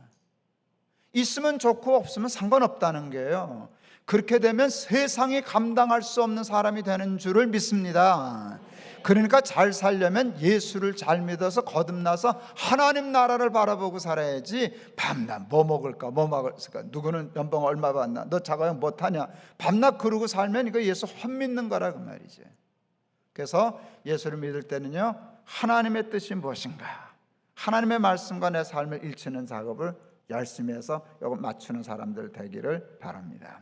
있으면 좋고 없으면 상관없다는 거예요. 그렇게 되면 세상이 감당할 수 없는 사람이 되는 줄을 믿습니다. 그러니까 잘 살려면 예수를 잘 믿어서 거듭나서 하나님 나라를 바라보고 살아야지. 밤낮 뭐 먹을까 뭐 먹을까, 누구는 연봉 얼마 받나, 너 자가용 못하냐, 밤낮 그러고 살면 이거 예수 헛 믿는 거라 그 말이지. 그래서 예수를 믿을 때는요, 하나님의 뜻이 무엇인가, 하나님의 말씀과 내 삶을 일치는 작업을 열심히 해서 이거 맞추는 사람들 되기를 바랍니다.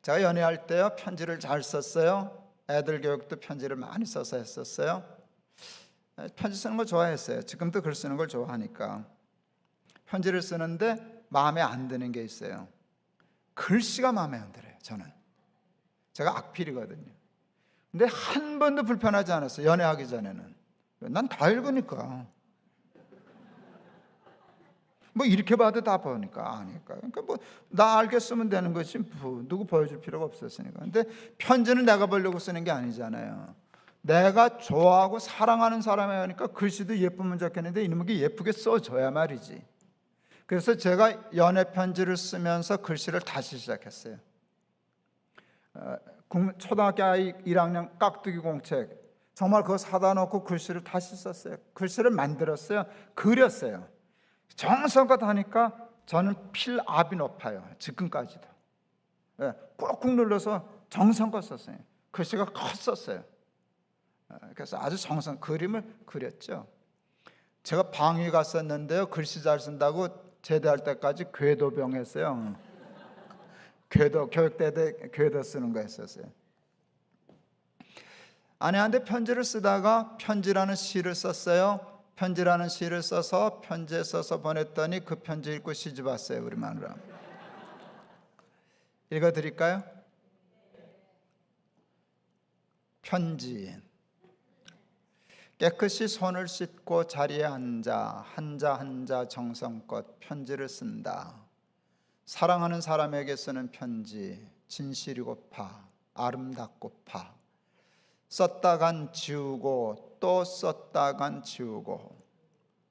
제가 연애할 때요, 편지를 잘 썼어요. 애들 교육도 편지를 많이 써서 했었어요. 편지 쓰는 거 좋아했어요. 지금도 글 쓰는 걸 좋아하니까. 편지를 쓰는데 마음에 안 드는 게 있어요. 글씨가 마음에 안 들어요. 저는 제가 악필이거든요. 근데 한 번도 불편하지 않았어요. 연애하기 전에는. 난 다 읽으니까. 뭐 이렇게 봐도 다 보니까 아니까. 그러니까 뭐 나 알게 쓰면 되는 거지, 뭐 누구 보여줄 필요가 없었으니까. 근데 편지는 내가 보려고 쓰는 게 아니잖아요. 내가 좋아하고 사랑하는 사람이 하니까 글씨도 예쁘면 좋겠는데 이놈의 게 예쁘게 써줘야 말이지. 그래서 제가 연애 편지를 쓰면서 글씨를 다시 시작했어요. 초등학교 아이 1학년 깍두기 공책, 정말 그거 사다 놓고 글씨를 다시 썼어요. 글씨를 만들었어요. 그렸어요. 정성껏 하니까 저는 필압이 높아요. 지금까지도. 꾹꾹 눌러서 정성껏 썼어요. 글씨가 컸었어요. 그래서 아주 그림을 그렸죠. 제가 방위 갔었는데요, 글씨 잘 쓴다고 제대할 때까지 궤도병 했어요. 교육대 때 궤도 쓰는 거 했었어요. 아내한테 편지를 쓰다가 편지라는 시를 썼어요. 편지라는 시를 써서 편지에 써서 보냈더니 그 편지 읽고 시집 왔어요. 우리 마누라. 읽어드릴까요? 편지. 깨끗이 손을 씻고 자리에 앉아 한자 정성껏 편지를 쓴다. 사랑하는 사람에게 쓰는 편지, 진실이고파 아름답고파 썼다간 지우고 또 썼다간 지우고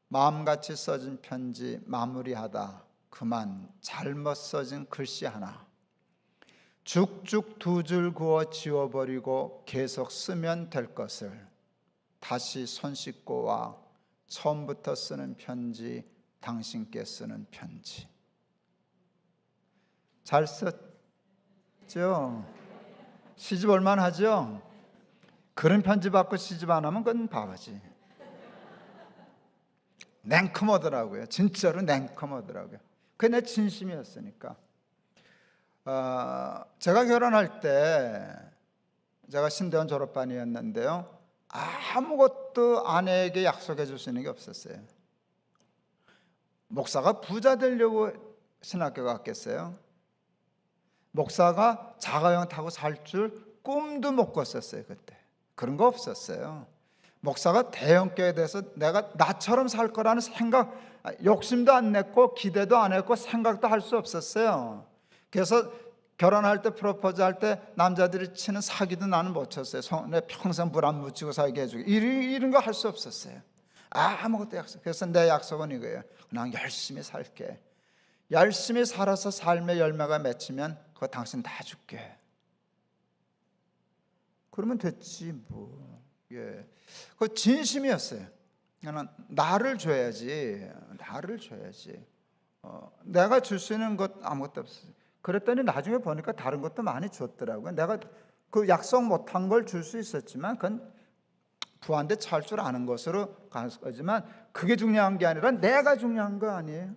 마음같이 써진 편지 마무리하다 그만 잘못 써진 글씨 하나 죽죽 2줄 그어 지워버리고 계속 쓰면 될 것을 다시 손 씻고 와 처음부터 쓰는 편지, 당신께 쓰는 편지. 잘 썼죠? 시집 얼마나 하죠? 그런 편지 받고 시집 안 하면 그건 바보지. 냉큼하더라고요. 진짜로 냉큼 하더라고요. 그게 내 진심이었으니까. 제가 결혼할 때 제가 신대원 졸업반이었는데요, 아무것도 아내에게 약속해 줄 수 있는 게 없었어요. 목사가 부자 되려고 신학교 갔겠어요? 목사가 자가용 타고 살 줄 꿈도 못 꿨었어요. 그때 그런 거 없었어요. 목사가 대형교회에 대해서 내가 나처럼 살 거라는 생각, 욕심도 안 냈고 기대도 안 했고 생각도 할 수 없었어요. 그래서 결혼할 때, 프로포즈 할 때 남자들이 치는 사기도 나는 못 쳤어요. 내 평생 불 안 묻히고 살게 해주고 이런 거 할 수 없었어요. 아무것도 약속. 그래서 내 약속은 이거예요. 그냥 열심히 살게. 열심히 살아서 삶의 열매가 맺히면 그거 당신 다 줄게. 그러면 됐지 뭐. 예, 그 진심이었어요. 나를 줘야지. 내가 줄 수 있는 것 아무것도 없어요. 그랬더니 나중에 보니까 다른 것도 많이 줬더라고요. 내가 그 약속 못한 걸 줄 수 있었지만 그건 부한테 찰 줄 아는 것으로 갈 거지만 그게 중요한 게 아니라 내가 중요한 거 아니에요.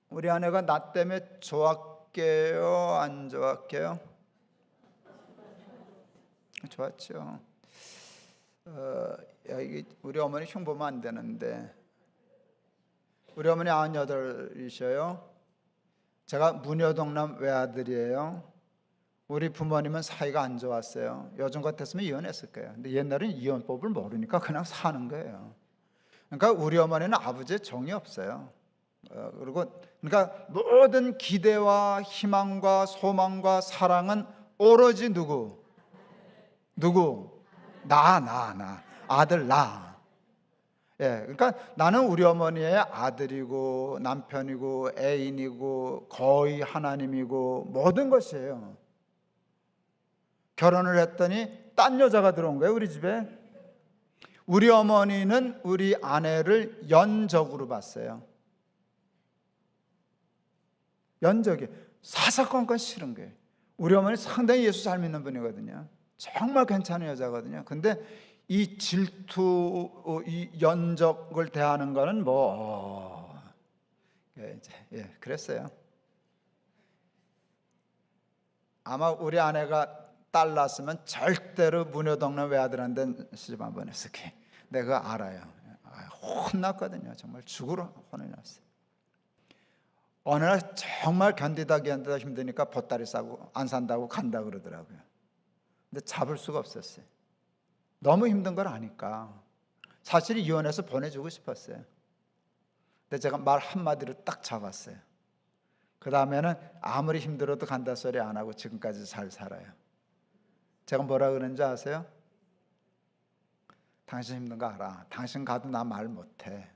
우리 아내가 나 때문에 좋았게요, 안 좋았게요? 좋았죠. 우리 어머니 흉 보면 안 되는데 우리 어머니 98이셔요. 제가 무녀동남 외아들이에요. 우리 부모님은 사이가 안 좋았어요. 요즘 같았으면 이혼했을 거예요. 근데 옛날에는 이혼법을 모르니까 그냥 사는 거예요. 그러니까 우리 어머니는 아버지의 정이 없어요. 그러니까 모든 기대와 희망과 소망과 사랑은 오로지 누구? 나 아들 나. 예, 그러니까 나는 우리 어머니의 아들이고 남편이고 애인이고 거의 하나님이고 모든 것이에요. 결혼을 했더니 딴 여자가 들어온 거예요, 우리 집에. 우리 어머니는 우리 아내를 연적으로 봤어요. 연적이 사사건건 싫은 거예요. 우리 어머니 상당히 예수 잘 믿는 분이거든요. 정말 괜찮은 여자거든요. 근데 이 질투, 이 연적을 대하는 거는 그랬어요. 아마 우리 아내가 딸 낳았으면 절대로 무녀동네 외아들한테 시집 안 보냈을 거예요. 내가 그거 알아요. 혼났거든요. 정말 죽으러 혼을 났어요. 어느 날 정말 견디다 힘드니까 보따리 싸고 안 산다고 간다 그러더라고요. 근데 잡을 수가 없었어요. 너무 힘든 걸 아니까. 사실 이혼해서 보내주고 싶었어요. 근데 제가 말 한마디로 딱 잡았어요. 그 다음에는 아무리 힘들어도 간다 소리 안 하고 지금까지 잘 살아요. 제가 뭐라 그러는지 아세요? 당신 힘든 거 알아. 당신 가도 나 말 못해.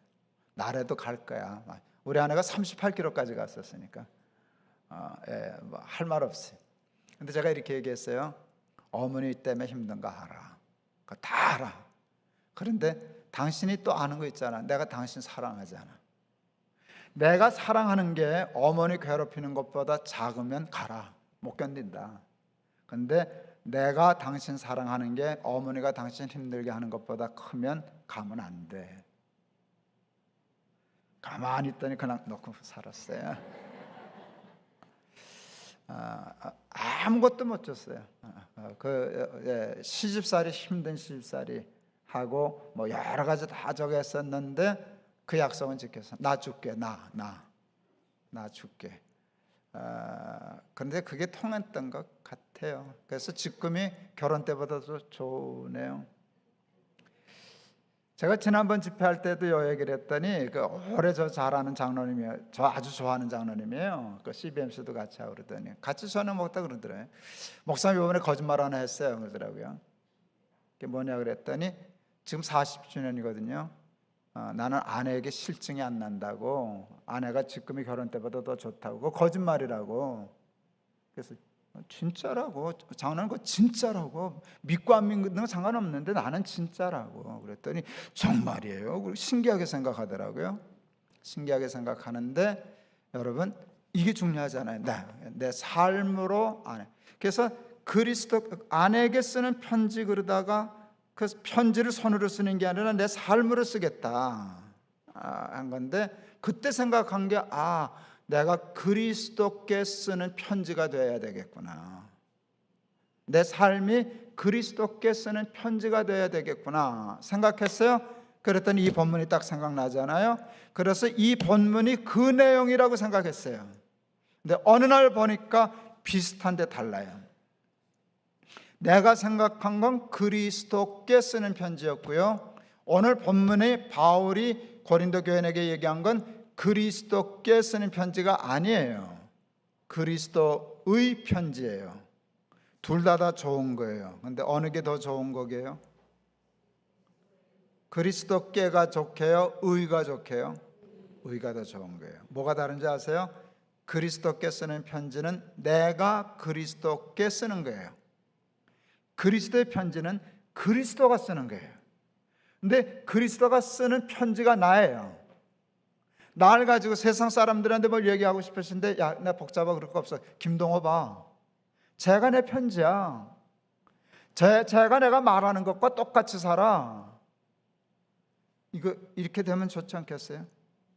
나라도 갈 거야. 우리 아내가 38kg까지 갔었으니까 할 말 없어요. 근데 제가 이렇게 얘기했어요. 어머니 때문에 힘든 거 알아. 그거 다 알아. 그런데 당신이 또 아는 거 있잖아. 내가 당신 사랑하잖아. 내가 사랑하는 게 어머니 괴롭히는 것보다 작으면 가라. 못 견딘다. 근데 내가 당신 사랑하는 게 어머니가 당신 힘들게 하는 것보다 크면 가면 안 돼. 가만히 있더니 그냥 놓고 살았어요. 아무것도 못 줬어요. 시집살이 힘든 시집살이 하고 뭐 여러 가지 다 적었었는데 그 약속은 지켜서 나 줄게. 나 줄게. 그런데 그게 통했던 것 같아요. 그래서 지금이 결혼 때보다도 좋으네요. 제가 지난번 집회할 때도 요 얘기를 했더니 오래 저 잘 아는 장로님이에요. 저 아주 좋아하는 장로님이에요. CBMC도 같이 하고 그러더니 같이 저녁 먹다 그러더라고요. 목사님 이번에 거짓말 하나 했어요 그러더라고요. 그게 뭐냐 그랬더니 지금 40주년이거든요. 나는 아내에게 실증이 안 난다고, 아내가 지금이 결혼 때보다 더 좋다고. 그거 거짓말이라고. 그래서 진짜라고. 장로는 그거 진짜라고. 믿고 안 믿는 건 상관없는데 나는 진짜라고. 그랬더니 정말이에요. 신기하게 생각하더라고요. 신기하게 생각하는데 여러분 이게 중요하잖아요. 내 삶으로 아내. 그래서 그리스도 아내에게 쓰는 편지 그러다가 그 편지를 손으로 쓰는 게 아니라 내 삶으로 쓰겠다 한 건데, 그때 생각한 게 내가 그리스도께 쓰는 편지가 되어야 되겠구나. 내 삶이 그리스도께 쓰는 편지가 되어야 되겠구나 생각했어요. 그랬더니 이 본문이 딱 생각나잖아요. 그래서 이 본문이 그 내용이라고 생각했어요. 근데 어느 날 보니까 비슷한데 달라요. 내가 생각한 건 그리스도께 쓰는 편지였고요. 오늘 본문에 바울이 고린도 교인에게 얘기한 건 그리스도께 쓰는 편지가 아니에요. 그리스도의 편지예요. 둘 다 좋은 거예요. 그런데 어느 게 더 좋은 거게요? 그리스도께가 좋게요? 의가 좋게요? 의가 더 좋은 거예요. 뭐가 다른지 아세요? 그리스도께 쓰는 편지는 내가 그리스도께 쓰는 거예요. 그리스도의 편지는 그리스도가 쓰는 거예요. 근데 그리스도가 쓰는 편지가 나예요. 나를 가지고 세상 사람들한테 뭘 얘기하고 싶으신데 나 복잡하고 그럴 거 없어. 김동호 봐. 제가 내 편지야. 제가 내가 말하는 것과 똑같이 살아. 이거 이렇게 되면 좋지 않겠어요?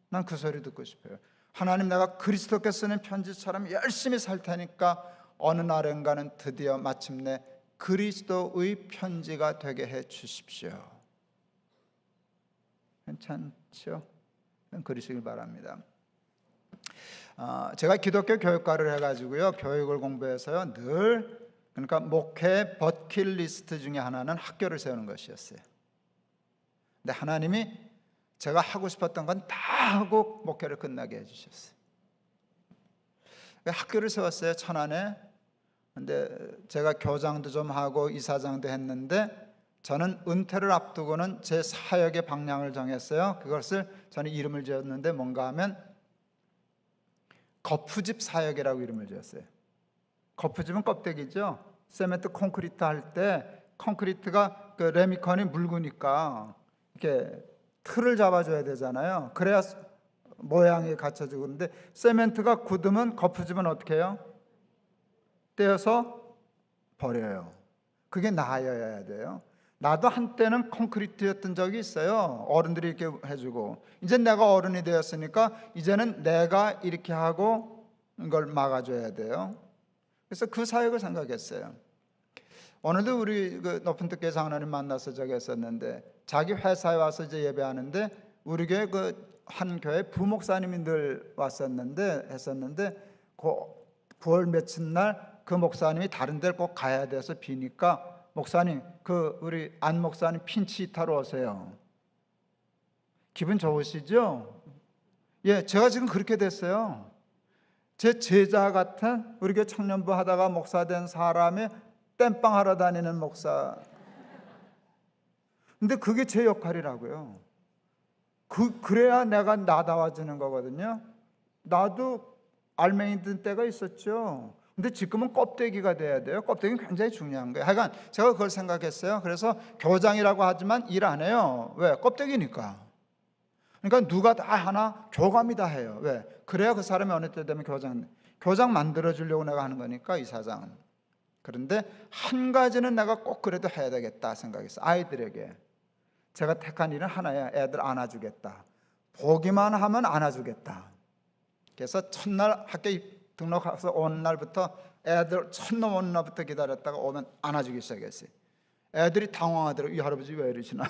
난 그 소리 듣고 싶어요. 하나님, 내가 그리스도께 쓰는 편지처럼 열심히 살 테니까 어느 날인가는 드디어 마침내 그리스도의 편지가 되게 해 주십시오. 괜찮죠? 그러시길 바랍니다. 제가 기독교 교육과를 해가지고요, 교육을 공부해서요, 늘 그러니까 목회 버킷리스트 중에 하나는 학교를 세우는 것이었어요. 근데 하나님이 제가 하고 싶었던 건 다 하고 목회를 끝나게 해주셨어요. 학교를 세웠어요, 천안에. 근데 제가 교장도 좀 하고 이사장도 했는데 저는 은퇴를 앞두고는 제 사역의 방향을 정했어요. 그것을 저는 이름을 지었는데 뭔가 하면 거푸집 사역이라고 이름을 지었어요. 거푸집은 껍데기죠. 세멘트 콘크리트 할 때 콘크리트가 그 레미컨이 묽으니까 이렇게 틀을 잡아줘야 되잖아요. 그래야 모양이 갖춰지고. 그런데 세멘트가 굳으면 거푸지면 어떻게 해요? 떼어서 버려요. 그게 나여야 돼요. 나도 한때는 콘크리트였던 적이 있어요. 어른들이 이렇게 해주고. 이제 내가 어른이 되었으니까 이제는 내가 이렇게 하고 이걸 막아줘야 돼요. 그래서 그 사역을 생각했어요. 오늘도 우리 그 높은 뜻 교회 장로님 만나서 저기 했었는데, 자기 회사에 와서 이제 예배하는데 우리 교회 그 한 교회 부목사님들 했었는데 그 9월 며칠 날 그 목사님이 다른 데를 꼭 가야 돼서 비니까, 목사님 그 우리 안 목사님 핀치히터로 오세요. 기분 좋으시죠? 예, 제가 지금 그렇게 됐어요. 제 제자 같은 우리 교회 청년부 하다가 목사 된 사람이 땜빵 하러 다니는 목사. 근데 그게 제 역할이라고요. 그래야 내가 나다워지는 거거든요. 나도 알맹이 든 때가 있었죠. 근데 지금은 껍데기가 돼야 돼요. 껍데기는 굉장히 중요한 거예요. 하여간 제가 그걸 생각했어요. 그래서 교장이라고 하지만 일 안 해요. 왜? 껍데기니까. 그러니까 누가 다 하나 교감이 다 해요. 왜? 그래야 그 사람이 어느 때 되면 교장 만들어주려고 내가 하는 거니까, 이사장은. 그런데 한 가지는 내가 꼭 그래도 해야 되겠다 생각했어요. 아이들에게 제가 택한 일은 하나야. 애들 안아주겠다. 보기만 하면 안아주겠다. 그래서 첫날 학교 등록해서 오는 날부터 애들 첫놈 오는 날부터 기다렸다가 오면 안아주기 시작했어요. 애들이 당황하더라고요. 이 할아버지 왜 이러시나.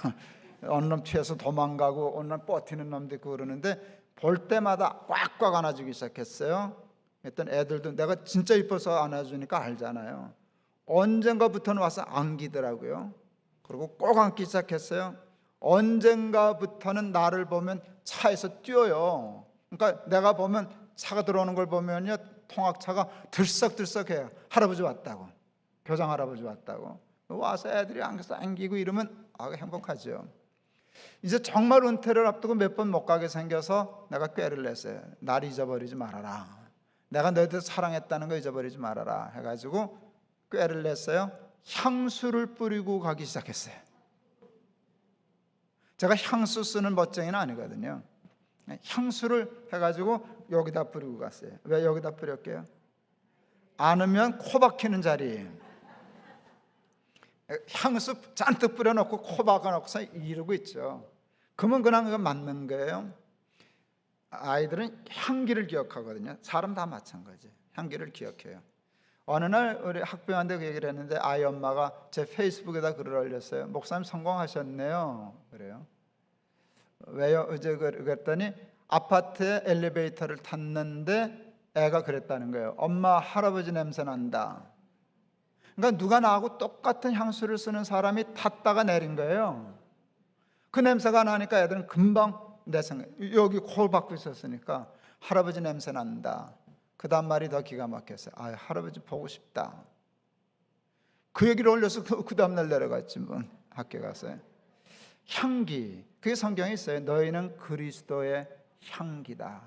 어느 놈 튀어서 도망가고 어느 놈 버티는 놈도 있고 그러는데, 볼 때마다 꽉꽉 안아주기 시작했어요. 했던 애들도 내가 진짜 이뻐서 안아주니까 알잖아요. 언젠가부터는 와서 안기더라고요. 그리고 꼭 안기 시작했어요. 언젠가부터는 나를 보면 차에서 뛰어요. 그러니까 내가 보면 차가 들어오는 걸 보면요, 통학차가 들썩들썩해요. 할아버지 왔다고, 교장 할아버지 왔다고. 와서 애들이 안기고 이러면 행복하죠. 이제 정말 은퇴를 앞두고 몇 번 못 가게 생겨서 내가 꾀를 냈어요. 날 잊어버리지 말아라. 내가 너희들 사랑했다는 거 잊어버리지 말아라 해가지고 꾀를 냈어요. 향수를 뿌리고 가기 시작했어요. 제가 향수 쓰는 멋쟁이는 아니거든요. 향수를 해가지고 여기다 뿌리고 갔어요. 왜 여기다 뿌렸게요? 안으면 코 박히는 자리. 향수 잔뜩 뿌려놓고 코 박아놓고서 이러고 있죠. 그러면 그냥 그거 맞는 거예요. 아이들은 향기를 기억하거든요. 사람 다 마찬가지. 향기를 기억해요. 어느 날 우리 학부모한테 그 얘기를 했는데, 아이 엄마가 제 페이스북에다 글을 올렸어요. 목사님 성공하셨네요. 그래요. 왜요? 어제 그랬더니 아파트에 엘리베이터를 탔는데 애가 그랬다는 거예요. 엄마, 할아버지 냄새 난다. 그러니까 누가 나하고 똑같은 향수를 쓰는 사람이 탔다가 내린 거예요. 그 냄새가 나니까 애들은 금방 내 생각, 여기 코 박고 있었으니까 할아버지 냄새 난다. 그 다음 말이 더 기가 막혔어요. 아, 할아버지 보고 싶다. 그 얘기를 올려서 그 다음 날 내려갔지 뭐, 학교 가서. 향기, 그게 성경에 있어요. 너희는 그리스도의 향기다.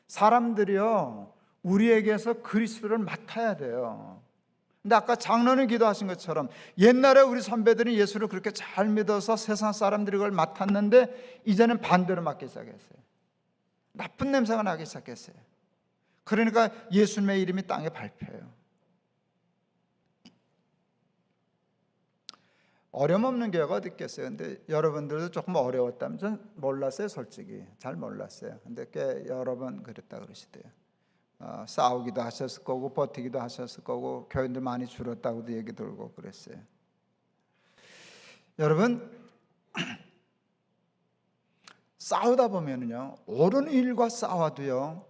사람들이요, 우리에게서 그리스도를 맡아야 돼요. 근데 아까 장로님 기도하신 것처럼 옛날에 우리 선배들이 예수를 그렇게 잘 믿어서 세상 사람들이 그걸 맡았는데, 이제는 반대로 맡기 시작했어요. 나쁜 냄새가 나기 시작했어요. 그러니까 예수님의 이름이 땅에 밟혀요. 어려움 없는 교회가 어디 있겠어요. 근데 여러분들도 조금 어려웠다면, 전 몰랐어요. 솔직히 잘 몰랐어요. 근데 꽤 여러 번 그랬다 그러시대요. 싸우기도 하셨을 거고 버티기도 하셨을 거고 교인들 많이 줄었다고도 얘기 들고 그랬어요. 여러분, 싸우다 보면요, 옳은 일과 싸워도요,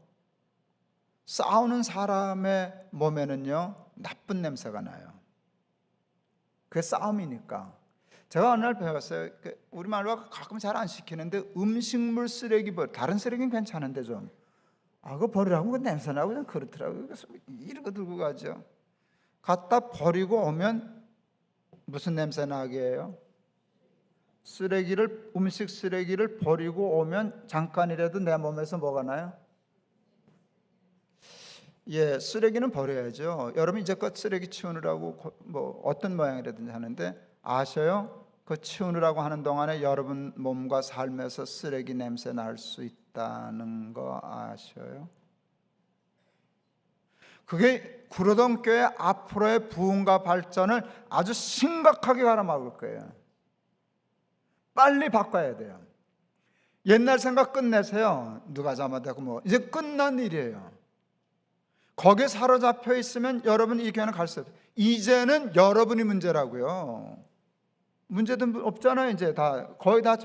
싸우는 사람의 몸에는요 나쁜 냄새가 나요. 그게 싸움이니까. 제가 어느 날 배웠어요. 우리말로 가끔 잘 안 시키는데, 음식물 쓰레기 다른 쓰레기는 괜찮은데 좀 그거 버리라고, 그 냄새 나고 그냥 그렇더라고요. 그래서 이런 거 들고 가죠. 갖다 버리고 오면 무슨 냄새 나게 해요? 음식 쓰레기를 버리고 오면 잠깐이라도 내 몸에서 뭐가 나요? 예, 쓰레기는 버려야죠. 여러분 이제껏 쓰레기 치우느라고 뭐 어떤 모양이라든지 하는데 아셔요? 그 치우느라고 하는 동안에 여러분 몸과 삶에서 쓰레기 냄새 날 수 있다는 거 아셔요? 그게 구로동 교회 앞으로의 부흥과 발전을 아주 심각하게 가로막을 거예요. 빨리 바꿔야 돼요. 옛날 생각 끝내세요. 누가 잘못되고 뭐 이제 끝난 일이에요. 거기에 사로잡혀 있으면 여러분 이 교회는 갈 수 없어요. 이제는 여러분이 문제라고요. 문제도 없잖아요. 이제 다 거의 다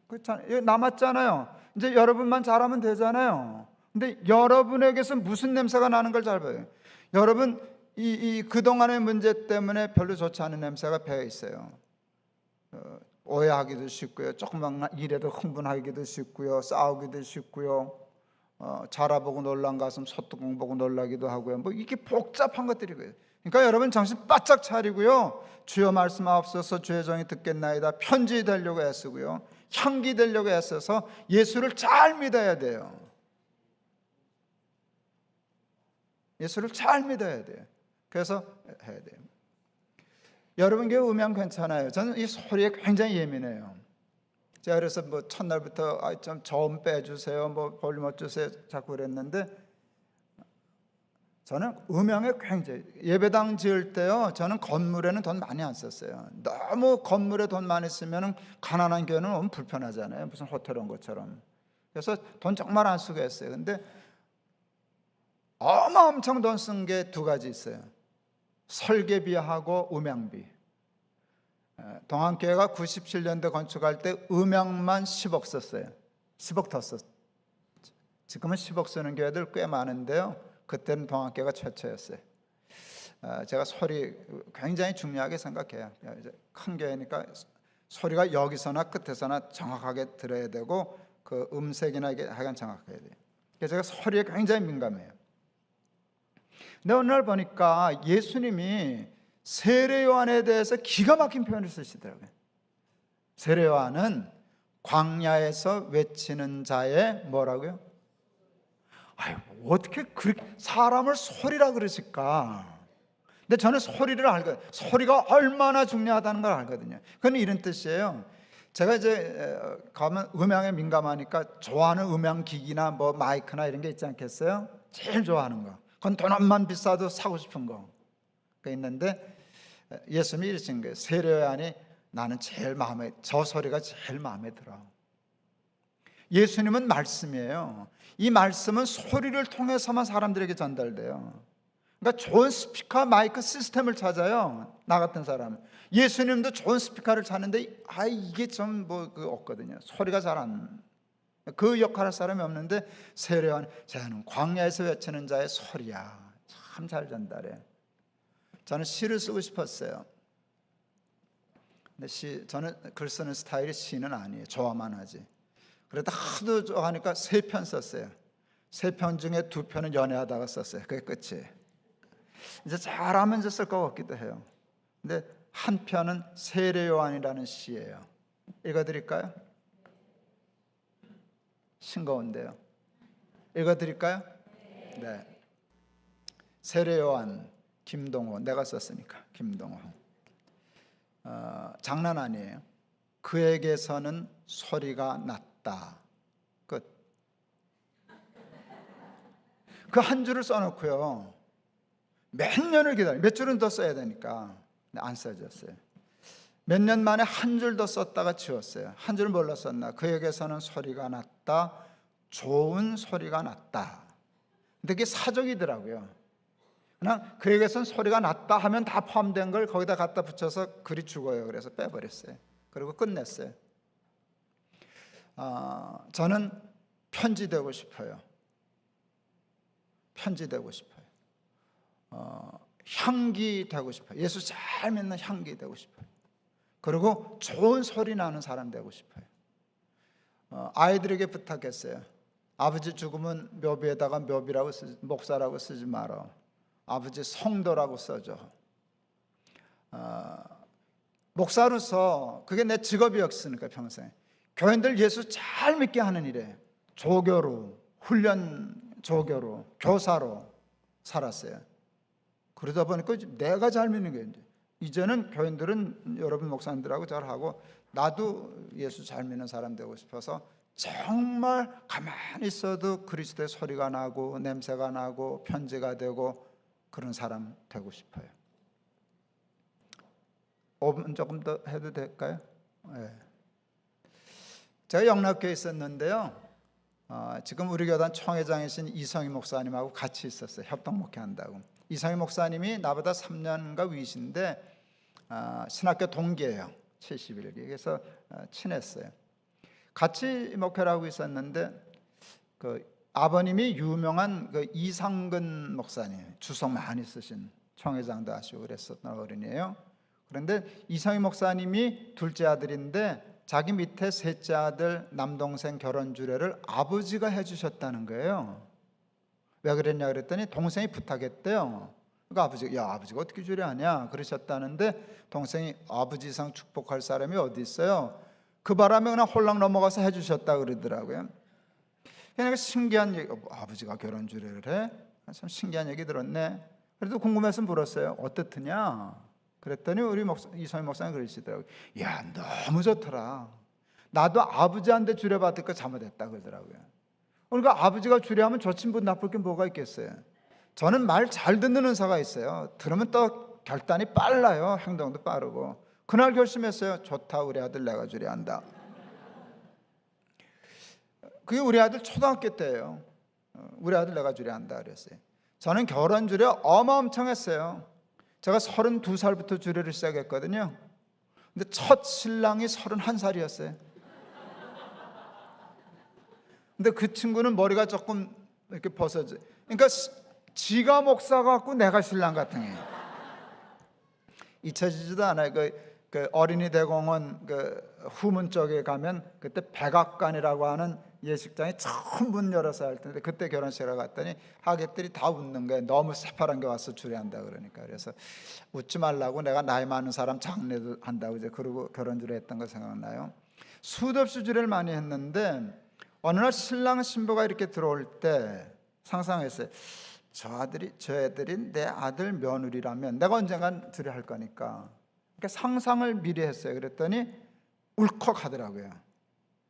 그렇잖아요. 남았잖아요. 이제 여러분만 잘하면 되잖아요. 근데 여러분에게서 무슨 냄새가 나는 걸 잘 봐요. 여러분 이 그동안의 문제 때문에 별로 좋지 않은 냄새가 배어 있어요. 오해하기도 쉽고요. 조금만 일에도 흥분하기도 쉽고요. 싸우기도 쉽고요. 자라보고 놀란 가슴 소뚜껑 보고 놀라기도 하고요. 뭐 이게 복잡한 것들이고요. 그러니까 여러분 정신 바짝 차리고요. 주여 말씀하옵소서 주의 종이 듣겠나이다. 편지 되려고 애쓰고요. 향기 되려고 애써서 예수를 잘 믿어야 돼요. 예수를 잘 믿어야 돼요. 그래서 해야 돼요. 여러분 교회 음향 괜찮아요. 저는 이 소리에 굉장히 예민해요. 제가 그래서 뭐 첫날부터 좀 저음 빼주세요, 뭐 볼륨 어쩌세요 자꾸 그랬는데 저는 음향에 굉장히 예배당 지을 때요. 저는 건물에는 돈 많이 안 썼어요. 너무 건물에 돈 많이 쓰면 가난한 교회는 너무 불편하잖아요. 무슨 호텔 온 것처럼. 그래서 돈 정말 안 쓰고 했어요. 근데 엄청 돈 쓴 게 두 가지 있어요. 설계비하고 음향비. 동안교회가 97년대 건축할 때 음향만 10억 썼어요. 10억 더 썼어요. 지금은 10억 쓰는 교회들 꽤 많은데요. 그때는 동안교회가 최초였어요. 제가 소리 굉장히 중요하게 생각해요. 큰 교회니까 소리가 여기서나 끝에서나 정확하게 들어야 되고 그 음색이나 이게 하여간 정확해야 돼요. 그래서 제가 소리에 굉장히 민감해요. 근데 어느 날 보니까 예수님이 세례 요한에 대해서 기가 막힌 표현을 쓰시더라고요. 세례 요한은 광야에서 외치는 자의 뭐라고요? 아유, 어떻게 그렇게 사람을 소리라 그러실까? 근데 저는 소리를 알거든요. 소리가 얼마나 중요하다는 걸 알거든요. 그건 이런 뜻이에요. 제가 이제 가면 음향에 민감하니까 좋아하는 음향 기기나 뭐 마이크나 이런 게 있지 않겠어요? 제일 좋아하는 거. 그건 돈만 비싸도 사고 싶은 거. 그 있는데 예수님이 이러신 거예요. 세례 요한이 나는 제일 저 소리가 제일 마음에 들어. 예수님은 말씀이에요. 이 말씀은 소리를 통해서만 사람들에게 전달돼요. 그러니까 좋은 스피커 마이크 시스템을 찾아요. 나 같은 사람. 예수님도 좋은 스피커를 찾는데 이게 좀 없거든요. 소리가 잘 안. 그 역할을 할 사람이 없는데 세례 요한 저는 광야에서 외치는 자의 소리야. 참 잘 전달해. 저는 시를 쓰고 싶었어요. 근데 저는 글 쓰는 스타일이 시는 아니에요. 좋아만 하지. 그래도 하도 좋아하니까 3편 썼어요. 3편 중에 2편은 연애하다가 썼어요. 그게 끝이에요. 이제 잘하면 이제 쓸 것 같기도 해요. 근데 한 편은 세례 요한이라는 시예요. 읽어드릴까요? 싱거운데요. 읽어드릴까요? 네. 세례 요한 김동호, 내가 썼으니까 김동호. 장난 아니에요. 그에게서는 소리가 났다. 끝. 그 한 줄을 써놓고요. 몇 년을 기다려. 몇 줄은 더 써야 되니까 안 써졌어요. 몇 년 만에 한 줄 더 썼다가 지웠어요. 한 줄은 뭘로 썼나? 그에게서는 소리가 났다. 좋은 소리가 났다. 근데 그게 사족이더라고요. 그냥 그에게서는 소리가 났다 하면 다 포함된 걸 거기다 갖다 붙여서 글이 죽어요. 그래서 빼버렸어요. 그리고 끝냈어요. 저는 편지 되고 싶어요. 편지 되고 싶어요. 향기 되고 싶어요. 예수 잘 믿는 향기 되고 싶어요. 그리고 좋은 소리 나는 사람 되고 싶어요. 아이들에게 부탁했어요. 아버지 죽으면 묘비에다가 묘비라고 목사라고 쓰지 마라. 아버지 성도라고 써줘. 목사로서 그게 내 직업이었으니까 평생. 교인들 예수 잘 믿게 하는 일에 조교로, 훈련 조교로, 교사로 살았어요. 그러다 보니까 내가 잘 믿는 거예요. 이제는 교인들은 여러분 목사님들하고 잘하고 나도 예수 잘 믿는 사람 되고 싶어서 정말 가만히 있어도 그리스도의 소리가 나고 냄새가 나고 편지가 되고 그런 사람 되고 싶어요. 5분 조금 더 해도 될까요? 네. 제가 영락교에 있었는데요. 지금 우리 교단 총회장이신 이성희 목사님하고 같이 있었어요. 협동 목회한다고. 이성희 목사님이 나보다 3년가 위신데 신학교 동기예요. 71기. 그래서 친했어요. 같이 목회를 하고 있었는데 그 아버님이 유명한 그 이상근 목사님, 주석 많이 쓰신 총회장도 하시고 그랬었던 어른이에요. 그런데 이성희 목사님이 둘째 아들인데 자기 밑에 셋째 아들 남동생 결혼 주례를 아버지가 해주셨다는 거예요. 왜 그랬냐 그랬더니 동생이 부탁했대요. 그러니까 아버지가 어떻게 주례하냐 그러셨다는데 동생이 아버지 이상 축복할 사람이 어디 있어요? 그 바람에 그냥 홀랑 넘어가서 해주셨다 그러더라고요. 그러니까 신기한 얘기, 아버지가 결혼 주례를 해? 참 신기한 얘기 들었네. 그래도 궁금해서 물었어요. 어떻더냐? 그랬더니 우리 이성희 목사님 그러시더라고요. 야, 너무 좋더라. 나도 아버지한테 주례받을 거 잘못했다 그러더라고요. 그러니까 아버지가 주례하면 좋친 분 나쁠 게 뭐가 있겠어요. 저는 말 잘 듣는 은사가 있어요. 들으면 또 결단이 빨라요. 행동도 빠르고. 그날 결심했어요. 좋다, 우리 아들 내가 주례한다. 그게 우리 아들 초등학교 때예요. 우리 아들 내가 주례한다 그랬어요. 저는 결혼 주례 어마어마했어요. 제가 32살부터 주례를 시작했거든요. 근데 첫 신랑이 31살이었어요. 근데 그 친구는 머리가 조금 이렇게 벗어져. 그러니까 지가 목사 같고 내가 신랑 같은 게 잊혀지지도 않아요. 그 어린이 대공원 그 후문 쪽에 가면 그때 백악관이라고 하는 예식장이 처음 문 열어서 할 텐데 그때 결혼식을 갔더니 하객들이 다 웃는 거예요. 너무 새파란 게 와서 주례한다 그러니까. 그래서 웃지 말라고 내가 나이 많은 사람 장례도 한다고 이제 그러고 결혼 주례 했던 거 생각나요. 수도 없이 주례를 많이 했는데 어느 날 신랑 신부가 이렇게 들어올 때 상상했어요. 저 애들이 내 아들 며느리라면 내가 언젠간 주례할 거니까. 그러니까 상상을 미리 했어요. 그랬더니 울컥하더라고요.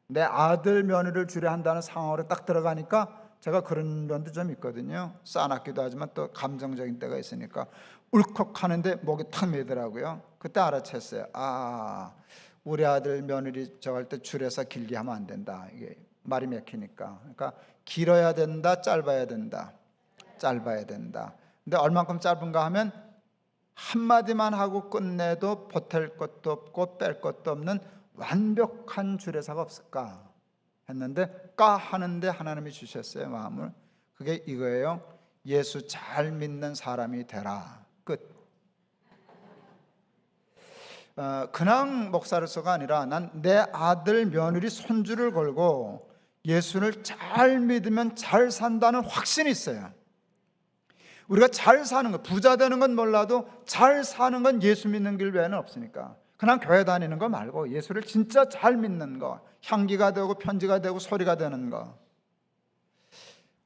내 아들 며느리를 주례한다는 상황으로 딱 들어가니까 제가 그런 면도 좀 있거든요. 싸납기도 하지만 또 감정적인 때가 있으니까 울컥하는데 목이 탁 메더라고요. 그때 알아챘어요. 아, 우리 아들 며느리 저할 때 주례해서 길게 하면 안 된다. 이게 말이 맥히니까. 그러니까 길어야 된다, 짧아야 된다. 짧아야 된다. 근데 얼만큼 짧은가 하면 한마디만 하고 끝내도 보탤 것도 없고 뺄 것도 없는 완벽한 주례사가 없을까 했는데 까 하는데 하나님이 주셨어요. 마음을. 그게 이거예요. 예수 잘 믿는 사람이 되라. 끝. 그냥 목사로서가 아니라 난 내 아들 며느리 손주를 걸고 예수를 잘 믿으면 잘 산다는 확신이 있어요. 우리가 잘 사는 것, 부자 되는 건 몰라도 잘 사는 건 예수 믿는 길 외에는 없으니까 그냥 교회 다니는 거 말고 예수를 진짜 잘 믿는 거, 향기가 되고 편지가 되고 소리가 되는 거.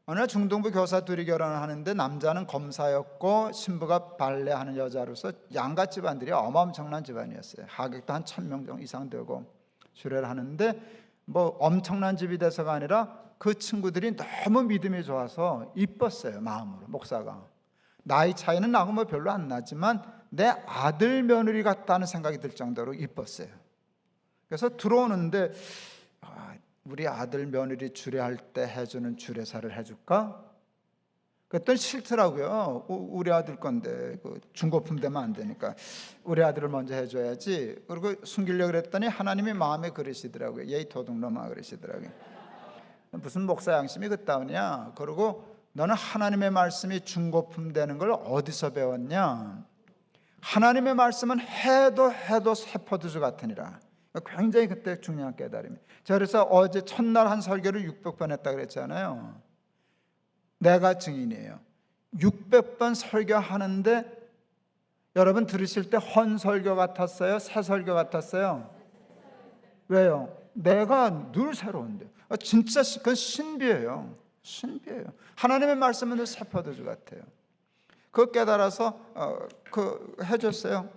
어느 날 중동부 교사 둘이 결혼을 하는데 남자는 검사였고 신부가 발레하는 여자로서 양가 집안들이 어마어마한 집안이었어요. 하객도 한 1000명 이상 되고 주례를 하는데 뭐 엄청난 집이 돼서가 아니라 그 친구들이 너무 믿음이 좋아서 이뻤어요. 마음으로. 목사가 나이 차이는 나고 뭐 별로 안 나지만 내 아들 며느리 같다는 생각이 들 정도로 이뻤어요. 그래서 들어오는데 우리 아들 며느리 주례할 때 해주는 주례사를 해줄까? 그랬더니 싫더라고요. 우리 아들 건데 중고품 되면 안 되니까 우리 아들을 먼저 해줘야지. 그리고 숨기려고 그랬더니 하나님이 마음에 그러시더라고요. 예의 도둑놈아 그러시더라고요. 무슨 목사 양심이 그따위냐. 그리고 너는 하나님의 말씀이 중고품 되는 걸 어디서 배웠냐. 하나님의 말씀은 해도 세포두주 같으니라. 굉장히 그때 중요한 깨달음이. 그래서 어제 첫날 한 설교를 600번 했다 그랬잖아요. 내가 증인이에요. 600번 설교하는데 여러분 들으실 때 헌설교 같았어요? 새 설교 같았어요? 왜요? 내가 늘 새로운데. 진짜 그건 신비예요. 신비예요. 하나님의 말씀은 늘 세포도주 같아요. 그거 깨달아서 해줬어요.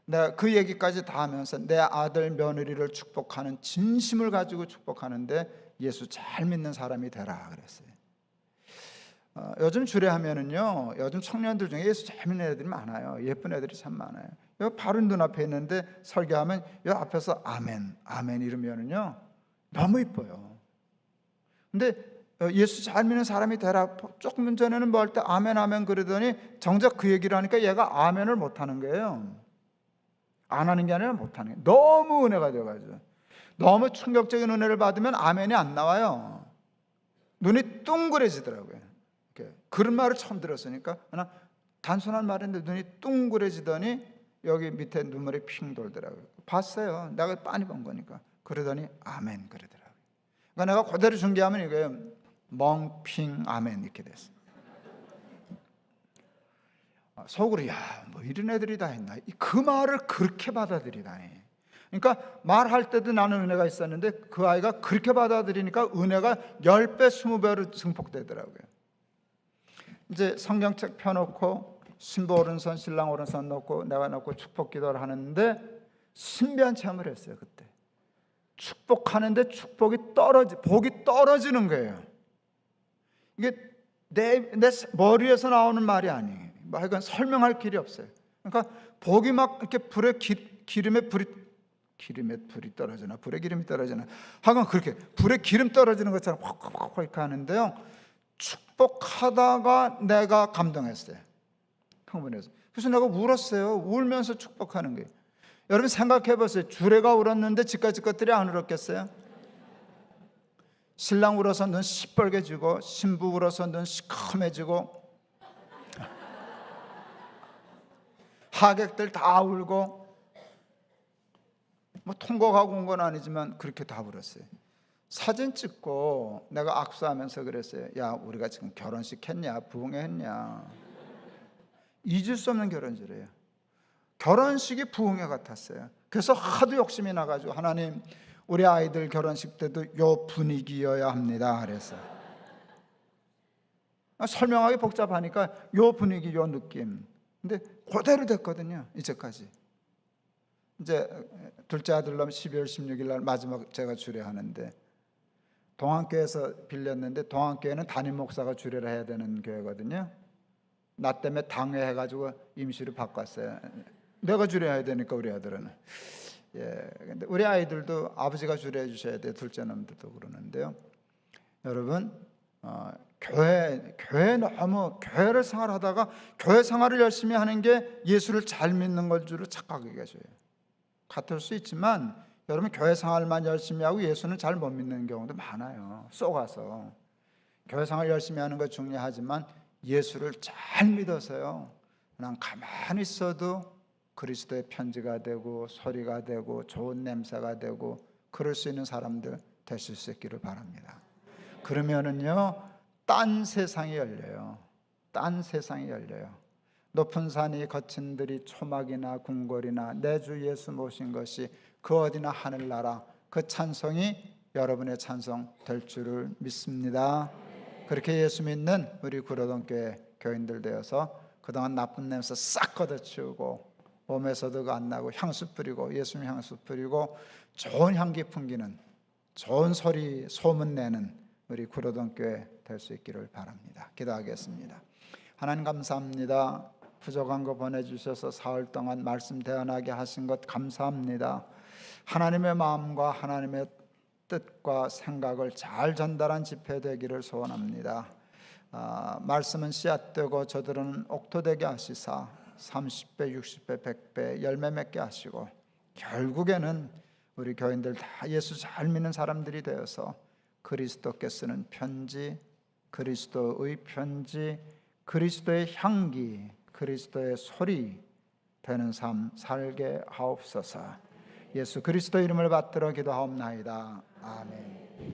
내가 그 얘기까지 다 하면서 내 아들 며느리를 축복하는 진심을 가지고 축복하는데 예수 잘 믿는 사람이 되라 그랬어요. 요즘 주례하면은요, 요즘 청년들 중에 예수 잘 믿는 애들이 많아요. 예쁜 애들이 참 많아요. 여기 바로 눈앞에 있는데 설교하면 여 앞에서 아멘, 아멘 이러면은요 너무 이뻐요. 근데 예수 잘 믿는 사람이 되라 조금 전에는 뭐 할 때 아멘 아멘 그러더니 정작 그 얘기를 하니까 얘가 아멘을 못하는 거예요. 안 하는 게 아니라 못하는 거예요. 너무 은혜가 돼가지고 너무 충격적인 은혜를 받으면 아멘이 안 나와요. 눈이 둥그레지더라고요. 그런 말을 처음 들었으니까 그냥 단순한 말인데 눈이 둥그레지더니 여기 밑에 눈물이 핑 돌더라고요. 봤어요. 내가 빤히 본 거니까. 그러더니 아멘 그러더라고요. 그러니까 내가 그대로 중계하면 이거예요. 멍핑 아멘 이렇게 됐어요. 속으로 뭐 이런 애들이 다 했나. 그 말을 그렇게 받아들이다니. 그러니까 말할 때도 나는 은혜가 있었는데 그 아이가 그렇게 받아들이니까 은혜가 10배 20배로 증폭되더라고요. 이제 성경책 펴놓고 신부 오른손 신랑 오른손 놓고 내가 놓고 축복 기도를 하는데 신비한 체험을 했어요. 그때 축복하는데 복이 떨어지는 거예요. 이게 내 머리에서 나오는 말이 아니에요. 하여간 설명할 길이 없어요. 그러니까 복이 막 이렇게 기름에 불이 떨어지나 불에 기름이 떨어지나 하여간 그렇게 불에 기름 떨어지는 것처럼 확 이렇게 하는데요, 축복하다가 내가 감동했어요. 흥분해서. 그래서 내가 울었어요. 울면서 축복하는 거예요. 여러분 생각해 보세요. 주례가 울었는데 지금까지 것들이 안 울었겠어요? 신랑 울어서 눈 시뻘개지고 신부 울어서 눈 시커매지고 하객들 다 울고 뭐 통곡하고 온 건 아니지만 그렇게 다 울었어요. 사진 찍고 내가 악수하면서 그랬어요. 야, 우리가 지금 결혼식 했냐 부흥회 했냐. 잊을 수 없는 결혼식이에요. 결혼식이 부흥회 같았어요. 그래서 하도 욕심이 나가지고 하나님 우리 아이들 결혼식 때도 요 분위기여야 합니다 그래서 설명하기 복잡하니까 요 분위기 요 느낌. 근데 그대로 됐거든요. 이제까지. 이제 둘째 아들놈 12월 16일 날 마지막 제가 주례하는데 동안교회에서 빌렸는데 동안교회는 담임 목사가 주례를 해야 되는 교회거든요. 나 때문에 당회해가지고 임시로 바꿨어요. 내가 주례해야 되니까 우리 아들은. 근데 우리 아이들도 아버지가 주례해 주셔야 돼요. 둘째 놈들도 그러는데요. 여러분, 교회 너무 교회를 생활하다가 교회 생활을 열심히 하는 게 예수를 잘 믿는 걸 줄로 착각하게 계셔요. 같을 수 있지만 여러분 교회 생활만 열심히 하고 예수는 잘 못 믿는 경우도 많아요. 쏘가서 교회 생활 열심히 하는 거 중요하지만 예수를 잘 믿어서요 그냥 가만히 있어도 그리스도의 편지가 되고 소리가 되고 좋은 냄새가 되고 그럴 수 있는 사람들 되실 수 있기를 바랍니다. 그러면은요 딴 세상이 열려요. 딴 세상이 열려요. 높은 산이 거친 들이 초막이나 궁궐이나 내 주 예수 모신 것이 그 어디나 하늘나라 그 찬송이 여러분의 찬송 될 줄을 믿습니다. 그렇게 예수 믿는 우리 구로동교회 교인들 되어서 그동안 나쁜 냄새 싹 걷어치우고 몸에서도 안 나고 향수 뿌리고 예수님 향수 뿌리고 좋은 향기 풍기는 좋은 소리 소문 내는 우리 구로동교회 될 수 있기를 바랍니다. 기도하겠습니다. 하나님 감사합니다. 부족한 거 보내주셔서 사흘 동안 말씀 대언하게 하신 것 감사합니다. 하나님의 마음과 하나님의 뜻과 생각을 잘 전달한 집회 되기를 소원합니다. 말씀은 씨앗되고 저들은 옥토되게 하시사 30배, 60배, 100배 열매 맺게 하시고 결국에는 우리 교인들 다 예수 잘 믿는 사람들이 되어서 그리스도께 쓰는 편지, 그리스도의 편지, 그리스도의 향기, 그리스도의 소리 되는 삶 살게 하옵소서. 예수 그리스도 이름을 받들어 기도하옵나이다. 아멘.